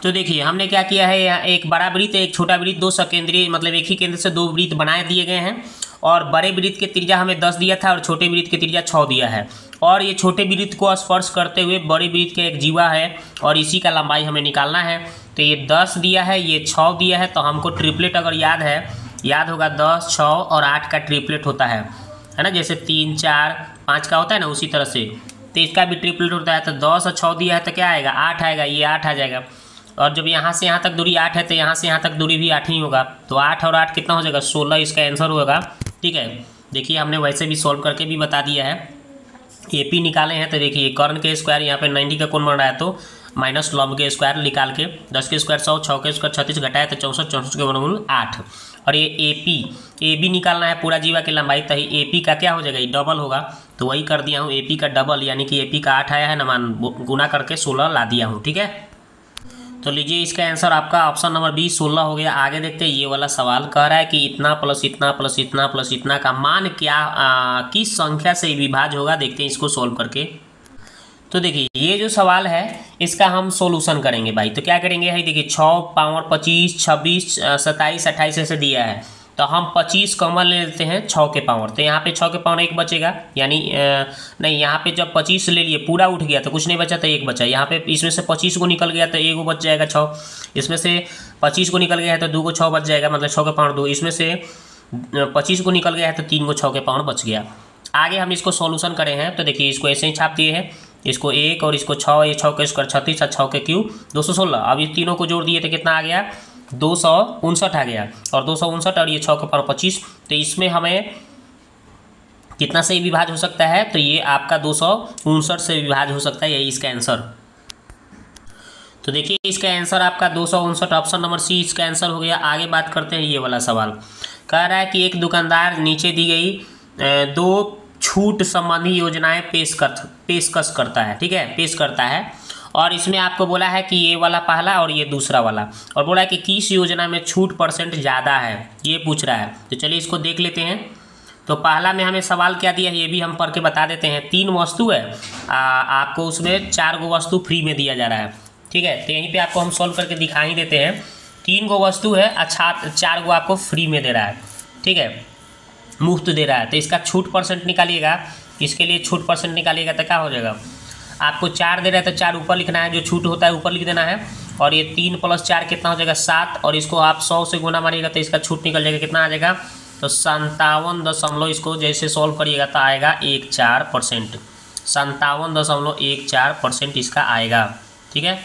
तो देखिए हमने क्या किया है, यहाँ एक बड़ा वृत्त एक छोटा वृत्त, 2 सकेंद्रीय मतलब एक ही केंद्र से 2 वृत्त बनाए दिए गए हैं, और बड़े वृत्त के त्रिज्या हमें 10 दिया था और छोटे वृत्त के त्रिज्या 6 दिया है, और ये छोटे वृत्त को स्पर्श करते हुए बड़े वृत्त के एक जीवा है और इसी का लंबाई हमें निकालना है। तो ये 10 दिया है, ये 6 दिया है, तो हमको ट्रिपलेट अगर याद होगा 10, 6 और 8 का ट्रिपलेट होता है ना, जैसे 3, 4, 5 का होता है ना, उसी तरह से तो इसका भी ट्रिपलेट होता है। तो 10 और 6 दिया है तो क्या आएगा, 8 आएगा, ये 8 आ जाएगा, और जब यहाँ से यहाँ तक दूरी 8 है तो यहाँ से यहाँ तक दूरी भी 8 ही होगा, तो 8 और 8 कितना हो जाएगा, 16 इसका आंसर होगा। ठीक है, देखिए हमने वैसे भी सॉल्व करके भी बता दिया है। AP निकाले हैं, तो देखिए कर्ण के स्क्वायर यहाँ पे 90 का कौन बन रहा है, तो माइनस लंब के स्क्वायर निकाल के 10 के स्क्वायर 100, 6 के स्क्वायर 36 घटाया तो 64, 64 के वर्गमूल 8। और ये AB निकालना है पूरा जीवा की लंबाई, तो AP का क्या हो जाएगा, ये डबल होगा, तो वही कर दिया हूँ AP का डबल, यानी कि AP का 8 आया है ना मान, गुना करके 16 ला दिया हूँ। ठीक है, तो लीजिए इसका आंसर आपका ऑप्शन नंबर बी 16 हो गया। आगे देखते हैं, ये वाला सवाल कह रहा है कि इतना प्लस इतना प्लस इतना प्लस इतना का मान क्या किस संख्या से विभाज्य होगा। देखते हैं इसको सोल्व करके। तो देखिए ये जो सवाल है इसका हम सोल्यूशन करेंगे भाई। तो क्या करेंगे है, देखिए 6 पावर 25, 26, 27, 28 ऐसे दिया है, तो हम 25 कॉमन ले लेते हैं 6 के पावर, तो यहाँ पे 6 के पावर 1 बचेगा, यानी नहीं, यहाँ पे जब 25 ले लिए पूरा उठ गया तो कुछ नहीं बचा, तो 1 बचा। यहाँ पे इसमें से 25 को निकल गया तो 1 बच जाएगा 6, इसमें से 25 को निकल गया है तो 2 को 6 बच जाएगा, मतलब 6 के पावर 2, इसमें से 25 को निकल गया है तो 3 को 6 के पावर बच गया। आगे हम इसको सॉल्यूशन करे हैं, तो देखिए इसको ऐसे ही छाप दिए हैं, इसको 1 और इसको 6, ये 6 के स्क्वायर 36 और 6 के क्यूब 216। अब ये तीनों को जोड़ दिए तो कितना आ गया, 259 आ गया, और 259 और ये 6 के पावर 25, तो इसमें हमें कितना से विभाज्य हो सकता है, तो ये आपका 259 से विभाज्य हो सकता है, यही इसका आंसर। तो देखिए इसका आंसर आपका 259, ऑप्शन नंबर सी इसका आंसर हो गया। आगे बात करते हैं, ये वाला सवाल कह रहा है कि एक दुकानदार नीचे दी गई 2 छूट संबंधी योजनाएं पेशकश करता है। ठीक है, पेश करता है, और इसमें आपको बोला है कि ये वाला पहला और ये दूसरा वाला, और बोला है कि किस योजना में छूट % ज़्यादा है, ये पूछ रहा है। तो चलिए इसको देख लेते हैं। तो पहला में हमें सवाल क्या दिया है, ये भी हम पढ़ के बता देते हैं। 3 वस्तु है, आपको उसमें 4 गो वस्तु फ्री में दिया जा रहा है। ठीक है, तो यहीं पर आपको हम सॉल्व करके दिखा ही देते हैं। 3 गो वस्तु है, अच्छा 4 गो आपको फ्री में दे रहा है। ठीक है, मुफ्त दे रहा है, तो इसका छूट % निकालिएगा। इसके लिए छूट % निकालिएगा तो क्या हो जाएगा, आपको 4 दे रहा है तो 4 ऊपर लिखना है, जो छूट होता है ऊपर लिख देना है, और ये 3 + 4 कितना हो जाएगा 7, और इसको आप 100 से गुना मारिएगा तो इसका छूट निकल जाएगा, कितना आ जाएगा, तो 57 इसको जैसे सॉल्व करिएगा तो आएगा 14%, 57.14% इसका आएगा। ठीक है,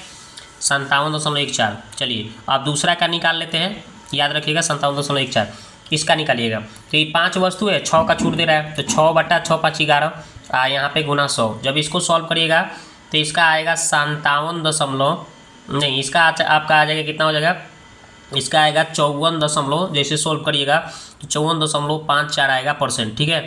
57.14। चलिए अब दूसरा का निकाल लेते हैं, याद रखिएगा 57.14 इसका निकालिएगा। तो ये 5 वस्तु है, 6 का छूट दे रहा है, तो 6 बटा 6 5 11, यहाँ पे गुना 100। जब इसको सॉल्व करिएगा तो इसका आएगा 57 नहीं, इसका आपका आ जाएगा, कितना हो जाएगा, इसका आएगा 54 जैसे सॉल्व करिएगा तो 54.54 आएगा %। ठीक है,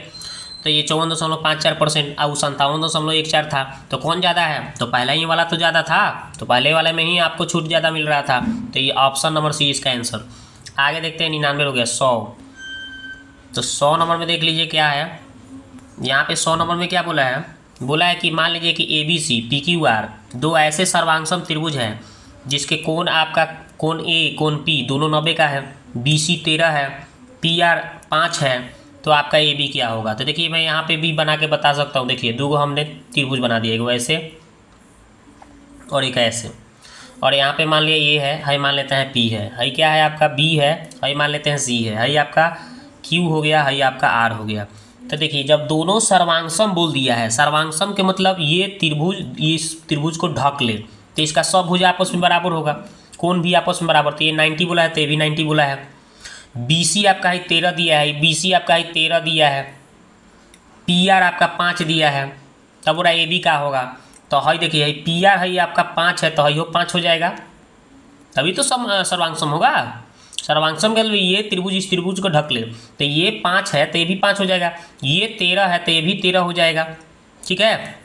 तो ये 54.54% और 57.14 था, तो कौन ज़्यादा है, तो पहला ही वाला तो ज़्यादा था, तो पहले वाले में ही आपको छूट ज़्यादा मिल रहा था, तो ये ऑप्शन नंबर सी इसका आंसर। आगे देखते हैं, 99 हो गया 100। तो 100 नंबर में देख लीजिए क्या है, यहाँ पे 100 नंबर में क्या बोला है कि मान लीजिए कि ABC PQR 2 ऐसे सर्वांगसम त्रिभुज हैं जिसके कोण आपका कोण A कोण P दोनों 90 का है, BC 13 है, PR 5 है, तो आपका AB क्या होगा। तो देखिए मैं यहाँ पे भी बना के बता सकता हूँ। देखिए 2 हमने त्रिभुज बना दिया, एक ऐसे और एक ऐसे, और यहाँ पे मान लिया ये है, मान लेते हैं P है, क्या है आपका B है, मान लेते हैं C है, आपका Q हो गया, आपका R हो गया। तो देखिए जब दोनों सर्वांगसम बोल दिया है, सर्वांगसम के मतलब ये त्रिभुज को ढक ले, तो इसका सब भुज आपस में बराबर होगा, कोण भी आपस में बराबर, तो ये 90 बोला है तो ये भी 90 बोला है। BC आपका है 13 दिया है, BC आपका है 13 दिया है, PR आपका 5 दिया है, तब बोला AB का होगा, तो है देखिए PR है आपका 5 है, तो है 5 हो जाएगा, तभी तो सर्वांगसम होगा। सर्वांगसम के लिए ये त्रिभुज इस त्रिभुज को ढक ले, तो ये 5 है तो ये भी 5 हो जाएगा, ये 13 है तो ये भी 13 हो जाएगा। ठीक है,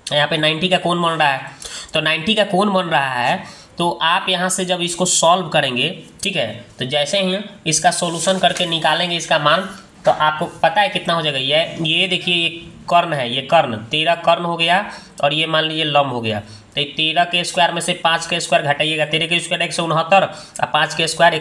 यहाँ पे 90 का कोण बन रहा है, तो 90 का कोण बन रहा है, तो आप यहाँ से जब इसको सॉल्व करेंगे, ठीक है, तो जैसे ही इसका सॉल्यूशन करके निकालेंगे इसका मान, तो आपको पता है कितना हो जाएगा। ये देखिए ये कर्ण है, ये कर्ण 13 कर्ण हो गया, और ये मान लीजिए लंब हो गया, तो 13 के स्क्वायर में से 5 के स्क्वायर घटाइएगा, 13 के स्क्वायर 169 और 5 के स्क्वायर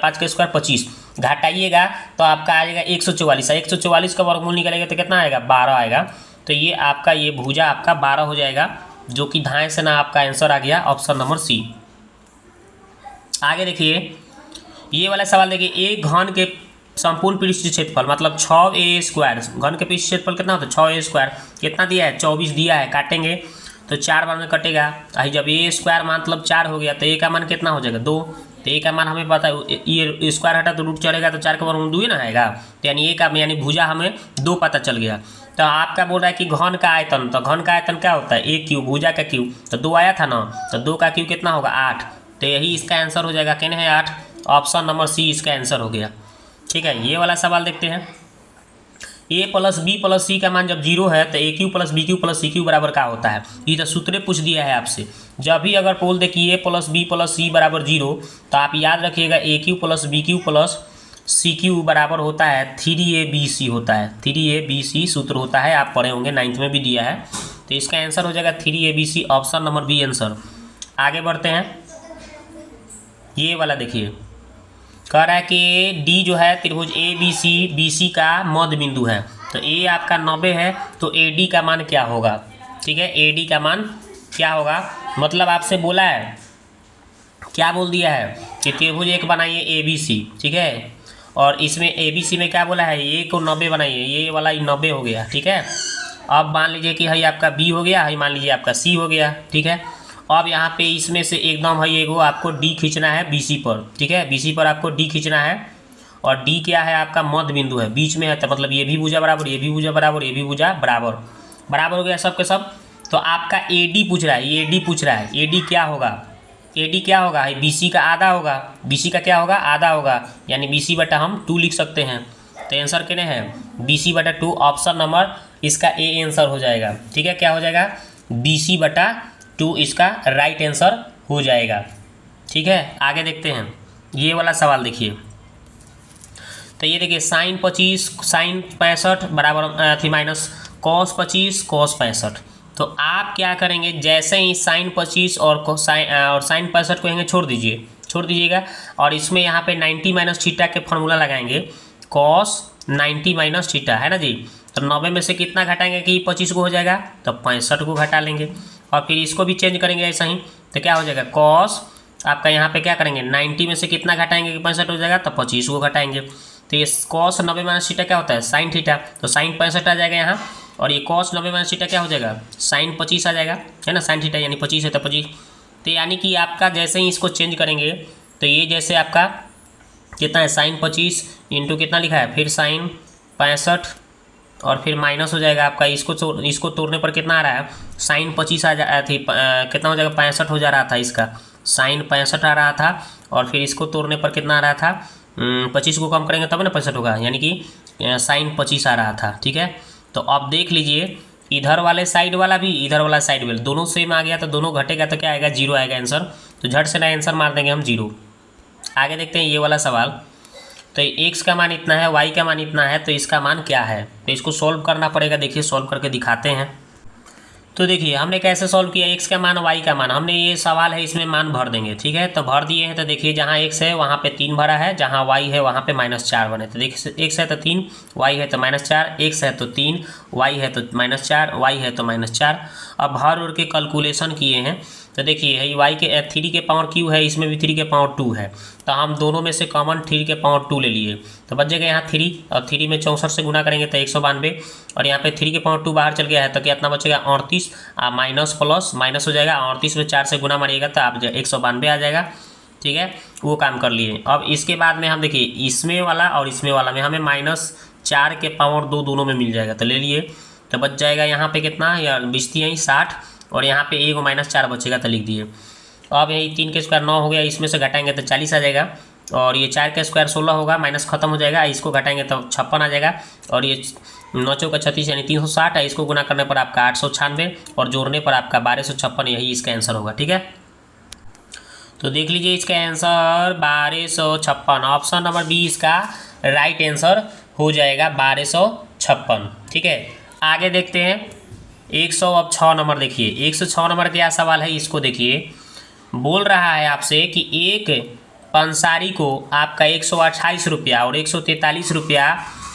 25 घटाइएगा, तो आपका आ जाएगा 144। 144 का वर्गमूल निकलेगा तो कितना आएगा, 12 आएगा। तो ये आपका ये भुजा आपका 12 हो जाएगा, जो कि दाएं से ना आपका आंसर आ गया ऑप्शन नंबर सी। आगे देखिए ये वाला सवाल देखिए, एक घन के संपूर्ण पृष्ठ क्षेत्रफल मतलब 6a², घन के पृष्ठ क्षेत्रफल कितना होता है 6a², कितना दिया है 24 दिया है, काटेंगे तो 4 बार में कटेगा, जब a² मतलब 4 हो गया तो a का मान कितना हो जाएगा 2, तो ए का मान हमें पता है, ये स्क्वायर हटा तो रूट चलेगा तो 4 का वर्गमूल 2 ही ना आएगा। तो यानी ए का यानी भुजा हमें 2 पता चल गया। तो आपका बोल रहा है कि घन का आयतन, तो घन का आयतन क्या होता है, ए क्यूब, भुजा का क्यूब, तो 2 आया था ना, तो 2 का क्यूब कितना होगा 8। तो यही इसका आंसर हो जाएगा, कितने है 8। ऑप्शन नंबर सी इसका आंसर हो गया। ठीक है, ये वाला सवाल देखते हैं। A plus B plus C का मान जब 0 है तो A cube plus B cube plus C cube बराबर क्या होता है। ये तो सूत्र पूछ दिया है आपसे। जब भी अगर बोल दे कि A plus B plus C बराबर 0, तो आप याद रखिएगा A cube plus B cube plus C cube बराबर होता है 3abc होता है। 3abc सूत्र होता है, आप पढ़े होंगे, 9th में भी दिया है। तो इसका आंसर हो जाएगा 3abc, option number B answer. आगे बढ़ते हैं, ये वाला देखिए, कह रहा है कि डी जो है त्रिभुज A B C, B C का मध्य बिंदु है। तो ए आपका 90 है, तो ए डी का मान क्या होगा। ठीक है, ए डी का मान क्या होगा, मतलब आपसे बोला है, क्या बोल दिया है कि त्रिभुज एक बनाइए ए बी सी। ठीक है, और इसमें ए बी सी में क्या बोला है, ए को 90 बनाइए, ये वाला 90 हो गया। ठीक है, अब मान लीजिए कि है आपका बी हो गया, है मान लीजिए आपका सी हो गया। ठीक है, अब यहाँ पे इसमें से एकदम है एगो आपको डी खींचना है बीसी पर। ठीक है, बीसी पर आपको डी खींचना है, और डी क्या है आपका मध्य बिंदु है, बीच में है, तो मतलब ये भी भुजा बराबर, ये भी भुजा बराबर, ये भी भुजा बराबर, बराबर हो गया सब के सब। तो आपका ए डी पूछ रहा है, ये डी पूछ रहा है, ए डी क्या होगा, ए डी क्या होगा, बी सी का आधा होगा, बी सी का क्या होगा आधा होगा, यानी बी सी बटा हम 2 लिख सकते हैं। तो आंसर कितने हैं बी सी बटा 2, ऑप्शन नंबर इसका ए आंसर हो जाएगा। ठीक है, क्या हो जाएगा बी सी बटा 2 इसका राइट आंसर हो जाएगा। ठीक है, आगे देखते हैं, ये वाला सवाल देखिए। तो ये देखिए साइन 25 साइन 65 बराबर थी माइनस कॉस 25 कॉस 65। तो आप क्या करेंगे, जैसे ही साइन 25 और साइन 65 को यहाँ छोड़ दीजिएगा, और इसमें यहाँ पे 90 माइनस थीटा के फॉर्मूला लगाएंगे, कॉस 90 माइनस थीटा है ना जी। तो 90 में से कितना घटाएंगे कि 25 को हो जाएगा, तो 65 को घटा लेंगे, और फिर इसको भी चेंज करेंगे ऐसा ही। तो क्या हो जाएगा कॉस आपका यहाँ पे क्या करेंगे 90 में से कितना घटाएंगे कि 65 हो जाएगा, तो 25 को घटाएंगे। तो ये कॉस 90 माइनस थीटा क्या होता है साइन थीटा, तो साइन 65 आ जाएगा यहाँ, और ये कॉस 90 माइनस थीटा क्या हो जाएगा साइन 25 आ जाएगा, है ना, साइन थीटा यानी 25 है तो 25। तो यानी कि आपका जैसे ही इसको चेंज करेंगे, तो ये जैसे आपका कितना है साइन 25 इंटू कितना लिखा है फिर साइन 65, और फिर माइनस हो जाएगा आपका, इसको तोड़ने पर कितना आ रहा है साइन 25 आ जा थी, कितना हो जाएगा 65 हो जा रहा था, इसका साइन 65 आ रहा था, और फिर इसको तोड़ने पर कितना आ रहा था 25 को कम करेंगे तब ना 65 होगा, यानी कि साइन 25 आ रहा था। ठीक है, तो अब देख लीजिए इधर वाले साइड वाला भी इधर वाला साइड वाला दोनों सेम आ गया, तो दोनों घटेगा तो क्या आएगा 0 आएगा आंसर। तो झट से ना आंसर मार देंगे हम 0। आगे देखते हैं ये वाला सवाल। तो x का मान इतना है, y का मान इतना है, तो इसका मान क्या है, तो इसको सॉल्व करना पड़ेगा। देखिए सॉल्व करके दिखाते हैं। तो देखिए हमने कैसे सॉल्व किया, x का मान y का मान, हमने ये सवाल है इसमें मान भर देंगे। ठीक है, तो भर दिए हैं, तो देखिए जहाँ x है वहाँ पे 3 भरा है, जहाँ y है वहाँ पे -4 बने। तो देखिए x है तो 3, y है तो -4, x है तो 3, y है तो -4, y है तो -4। अब भर उड़ के कैलकुलेशन किए हैं, तो देखिए y के 3 के पावर q है, इसमें भी 3 के पावर 2 है, तो हम दोनों में से कॉमन 3 के पावर 2 ले लिए, तो बच जाएगा यहाँ 3, और 3 में 64 से गुना करेंगे तो 192, और यहाँ पे 3 के पावर 2 बाहर चल गया है, तो कितना बचेगा 38, माइनस प्लस माइनस हो जाएगा, 38 में 4 से गुना मारिएगा तो आप 192 आ जाएगा। ठीक है, वो काम कर लिए। अब इसके बाद में हम देखिए इसमें वाला और इसमें वाला में हमें -4 के पावर 2 दोनों में मिल जाएगा, तो ले लिए, तो बच जाएगा यहाँ पे कितना या बिजती है 60, और यहाँ पे एक -4 बचेगा तो लिख दिए। अब यही 3 के स्क्वायर 9 हो गया, इसमें से घटाएंगे तो 40 आ जाएगा, और ये 4 का स्क्वायर 16 होगा, माइनस खत्म हो जाएगा, इसको घटाएंगे तो 56 आ जाएगा, और ये 9 चौका 36 यानी 360 है, इसको गुना करने पर आपका 896, और जोड़ने पर आपका 1256, यही इसका आंसर होगा। ठीक है, तो देख लीजिए इसका आंसर 1256, ऑप्शन नंबर बी इसका राइट आंसर हो जाएगा 1256। ठीक है, आगे देखते हैं 106 नंबर। देखिए 106 नंबर क्या सवाल है, इसको देखिए, बोल रहा है आपसे कि एक पंसारी को आपका 128 रुपया और 143 रुपया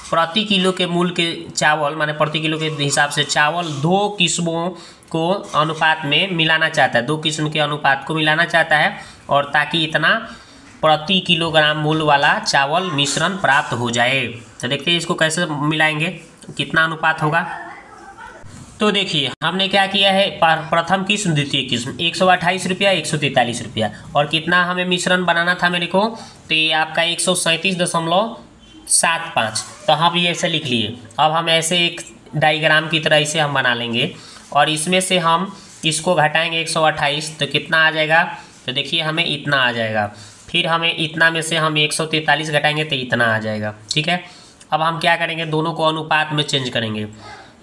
प्रति किलो के मूल्य के चावल, माने प्रति किलो के हिसाब से चावल 2 किस्मों को अनुपात में मिलाना चाहता है, 2 किस्म के अनुपात को मिलाना चाहता है, और ताकि इतना प्रति किलोग्राम मूल्य वाला चावल मिश्रण प्राप्त हो जाए। तो देखते हैं इसको कैसे मिलाएंगे, कितना अनुपात होगा। तो देखिए हमने क्या किया है, प्रथम किस्म द्वितीय किस्म 128 रुपया 143 रुपया, और कितना हमें मिश्रण बनाना था मेरे को, तो ये आपका 137.75। तो हम ये ऐसे लिख लिए। अब हम ऐसे एक डायग्राम की तरह इसे हम बना लेंगे, और इसमें से हम इसको घटाएंगे 128, तो कितना आ जाएगा, तो देखिए हमें इतना आ जाएगा। फिर हमें इतना में से हम 143 घटाएंगे तो इतना आ जाएगा। ठीक है, अब हम क्या करेंगे, दोनों को अनुपात में चेंज करेंगे।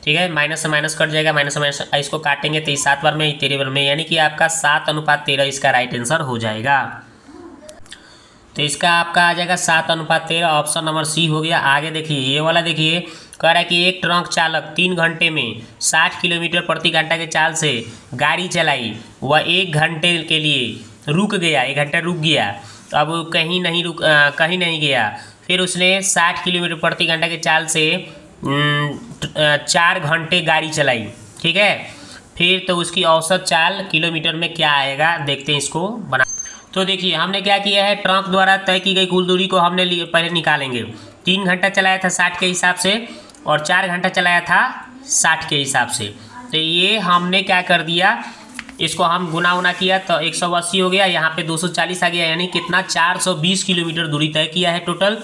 ठीक है, माइनस से माइनस कट जाएगा, माइनस से माइनस इसको काटेंगे तो 7 बार में 13 बार में, यानी कि आपका 7:13 इसका राइट आंसर हो जाएगा। तो इसका आपका आ जाएगा 7:13, ऑप्शन नंबर सी हो गया। आगे देखिए ये वाला देखिए, कह रहा है कि एक ट्रक चालक 3 घंटे में 60 किलोमीटर प्रति घंटा के चाल से गाड़ी चलाई, वह 1 घंटे के लिए रुक गया, 1 घंटा रुक गया, अब कहीं नहीं गया। फिर उसने 60 किलोमीटर प्रति घंटा के चाल से 4 घंटे गाड़ी चलाई। ठीक है, फिर तो उसकी औसत चाल किलोमीटर में क्या आएगा, देखते हैं इसको बना। तो देखिए हमने क्या किया है, ट्रक द्वारा तय की गई कुल दूरी को हमने पहले निकालेंगे। 3 घंटा चलाया था 60 के हिसाब से, और 4 घंटा चलाया था 60 के हिसाब से। तो ये हमने क्या कर दिया, इसको हम गुना किया तो 180 हो गया, यहाँ पे 240 आ गया, यानी कितना 420 किलोमीटर दूरी तय किया है टोटल।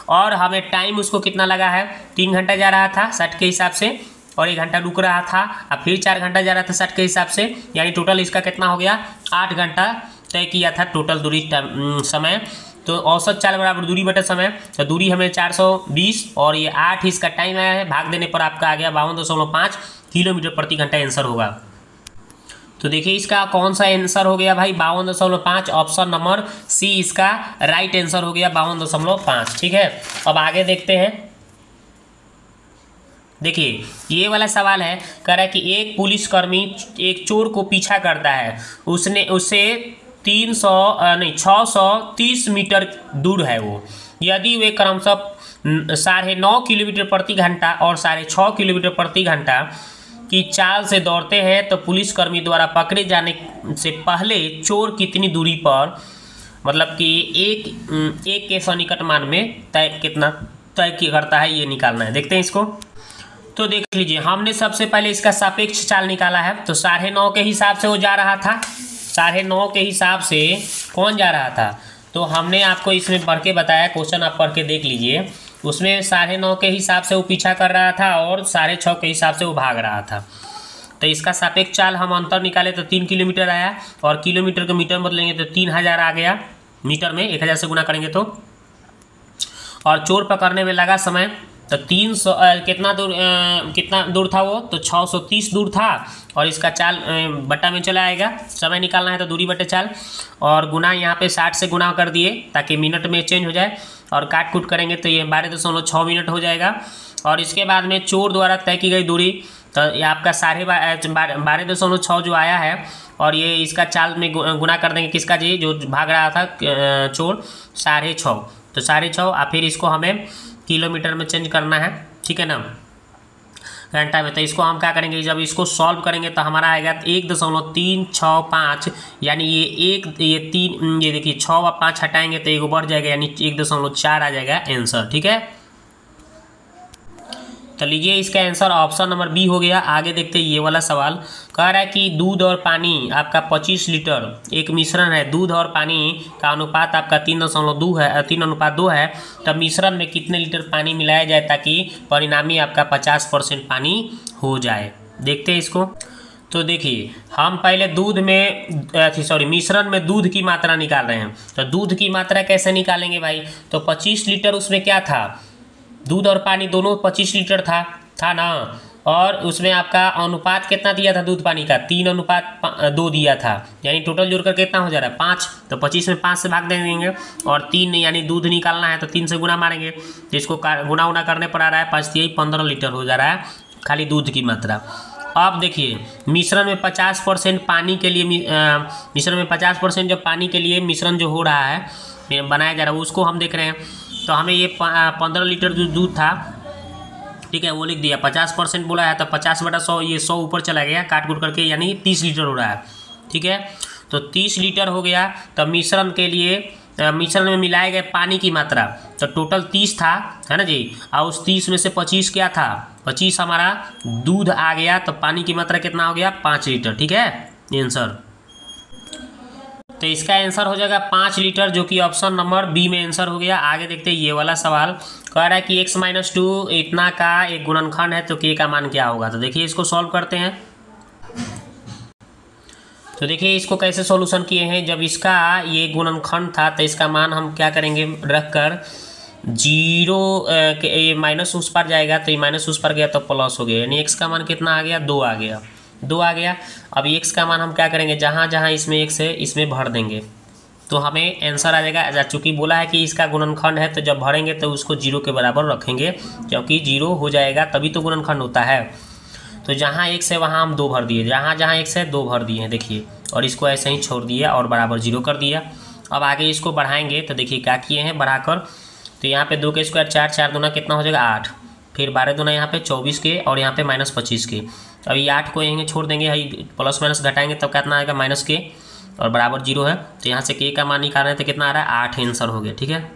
और हमें टाइम उसको कितना लगा है, 3 घंटा जा रहा था 60 के हिसाब से, और 1 घंटा रुक रहा था, और फिर 4 घंटा जा रहा था 60 के हिसाब से, यानी टोटल इसका कितना हो गया, 8 घंटा तय किया था टोटल दूरी समय। तो औसत चाल बराबर दूरी बटे समय, तो दूरी हमें 420 और ये 8 इसका टाइम आया है, भाग देने पर आपका आ गया 52.5 किलोमीटर प्रति घंटा आंसर होगा। तो देखिए इसका कौन सा आंसर हो गया भाई, 52.5, ऑप्शन नंबर सी इसका राइट आंसर हो गया 52.5। ठीक है, अब आगे देखते हैं। देखिए ये वाला सवाल है, कह रहा है कि एक पुलिसकर्मी एक चोर को पीछा करता है, उससे 630 मीटर दूर है वो। यदि वे क्रमशः 9.5 किलोमीटर प्रति घंटा और 6.5 किलोमीटर प्रति घंटा की चाल से दौड़ते हैं, तो पुलिसकर्मी द्वारा पकड़े जाने से पहले चोर कितनी दूरी पर, मतलब कि एक के सन्निकट मान में कितना तय करता है, ये निकालना है। देखते हैं इसको। तो देख लीजिए हमने सबसे पहले इसका सापेक्ष चाल निकाला है, तो 9.5 के हिसाब से वो जा रहा था, 9.5 के हिसाब से कौन जा रहा था, तो हमने आपको इसमें पढ़ के बताया, क्वेश्चन आप पढ़ के देख लीजिए। उसमें 9.5 के हिसाब से वो पीछा कर रहा था और 6.5 के हिसाब से वो भाग रहा था। तो इसका सापेक्ष चाल हम अंतर निकाले तो 3 किलोमीटर आया, और किलोमीटर को मीटर में बदलेंगे तो 3000 आ गया, मीटर में 1000 से गुना करेंगे तो। और चोर पकड़ने में लगा समय तो 300 कितना दूर था वो, तो 630 दूर था, और इसका चाल बट्टा में चला आएगा। समय निकालना है तो दूरी बटे चाल, और गुना यहाँ पे 60 से गुना कर दिए ताकि मिनट में चेंज हो जाए, और काट कूट करेंगे तो ये 12.6 मिनट हो जाएगा। और इसके बाद में चोर द्वारा तय की गई दूरी, तो ये आपका 12.6 जो आया है, और ये इसका चाल में गुना कर देंगे किसका जी, जो भाग रहा था चोर, 6.5, तो 6.5, और फिर इसको हमें किलोमीटर में चेंज करना है। ठीक है ना, घंटा में। तो इसको हम क्या करेंगे, जब इसको सॉल्व करेंगे तो हमारा आएगा 1.365, यानी ये 3, ये देखिए 6 व 5 हटाएंगे तो 1 बढ़ जाएगा, यानी 1.4 आ जाएगा आंसर। ठीक है, तो लीजिए इसका आंसर ऑप्शन नंबर बी हो गया। आगे देखते हैं ये वाला सवाल, कह रहा है कि दूध और पानी आपका 25 लीटर एक मिश्रण है, दूध और पानी का अनुपात आपका 3.2 है, 3:2 है, तब मिश्रण में कितने लीटर पानी मिलाया जाए ताकि परिणामी आपका 50% पानी हो जाए। देखते हैं इसको। तो देखिए हम पहले मिश्रण में दूध की मात्रा निकाल रहे हैं, तो दूध की मात्रा कैसे निकालेंगे भाई, तो 25 लीटर उसमें क्या था, दूध और पानी दोनों 25 लीटर था ना, और उसमें आपका अनुपात कितना दिया था दूध पानी का, 3:2 दिया था, यानी टोटल जोड़कर कितना हो जा रहा है 5, तो 25 में 5 से भाग देंगे, और 3 यानी दूध निकालना है तो 3 से गुना मारेंगे, तो इसको गुना करने पर आ रहा है 5 15 लीटर हो जा रहा है खाली दूध की मात्रा। अब देखिए मिश्रण में 50% पानी के लिए, मिश्रण में 50% जब पानी के लिए मिश्रण जो हो रहा है, बनाया जा रहा है, उसको हम देख रहे हैं। तो हमें ये 15 लीटर जो दूध था, ठीक है, वो लिख दिया, 50% बोला है तो 50/100, ये 100 ऊपर चला गया काट कूट करके, यानी 30 लीटर हो रहा है। ठीक है, तो 30 लीटर हो गया। तो मिश्रण के लिए, मिश्रण में मिलाए गए पानी की मात्रा तो टोटल 30 था, है ना जी, और उस 30 में से 25 क्या था, 25 हमारा दूध आ गया, तो पानी की मात्रा कितना हो गया 5 लीटर। ठीक है आंसर, तो इसका आंसर हो जाएगा 5 लीटर, जो कि ऑप्शन नंबर बी में आंसर हो गया। आगे देखते हैं ये वाला सवाल कह रहा है कि x-2 इतना का एक गुणनखंड है, तो k का मान क्या होगा। तो देखिए इसको सॉल्व करते हैं। तो देखिए इसको कैसे सॉल्यूशन किए हैं, जब इसका ये गुणनखंड था तो इसका मान हम क्या करेंगे, रख कर 0 माइनस उस पर जाएगा, तो ये माइनस उस पर गया तो प्लस हो गया, यानी x का मान कितना आ गया 2 आ गया, 2 आ गया। अब x का मान हम क्या करेंगे, जहाँ जहाँ इसमें x है इसमें भर देंगे, तो हमें आंसर आ जाएगा। चूँकि बोला है कि इसका गुणनखंड है, तो जब भरेंगे तो उसको 0 के बराबर रखेंगे, क्योंकि 0 हो जाएगा तभी तो गुणनखंड होता है। तो जहाँ x है वहाँ हम 2 भर दिए, जहाँ जहाँ x है 2 भर दिए हैं देखिए, और इसको ऐसे ही छोड़ दिया और बराबर 0 कर दिया। अब आगे इसको बढ़ाएंगे, तो देखिए क्या किए हैं बढ़ाकर, तो यहाँ पे 2 के स्क्वायर 4, 4 दूना कितना हो जाएगा 8, फिर 12 दूना यहाँ पे 24 के, और यहाँ पे -25 के। अब ये 8 को यहीं छोड़ देंगे, प्लस माइनस घटाएंगे तब कितना आएगा -, के, और बराबर 0 है, तो यहाँ से k का मान निकाल रहे हैं तो कितना आ रहा है 8 आंसर हो गया। ठीक है,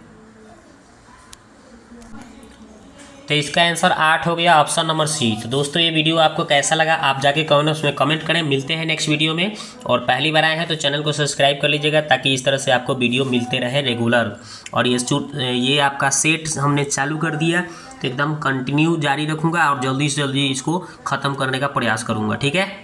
तो इसका आंसर 8 हो गया, ऑप्शन नंबर सी। तो दोस्तों ये वीडियो आपको कैसा लगा आप जाके कमेंट्स में कमेंट करें। मिलते हैं नेक्स्ट वीडियो में, और पहली बार आए हैं तो चैनल को सब्सक्राइब कर लीजिएगा, ताकि इस तरह से आपको वीडियो मिलते रहे रेगुलर। और ये आपका सेट हमने चालू कर दिया, तो एकदम कंटिन्यू जारी रखूँगा और जल्दी से जल्दी इसको ख़त्म करने का प्रयास करूँगा। ठीक है।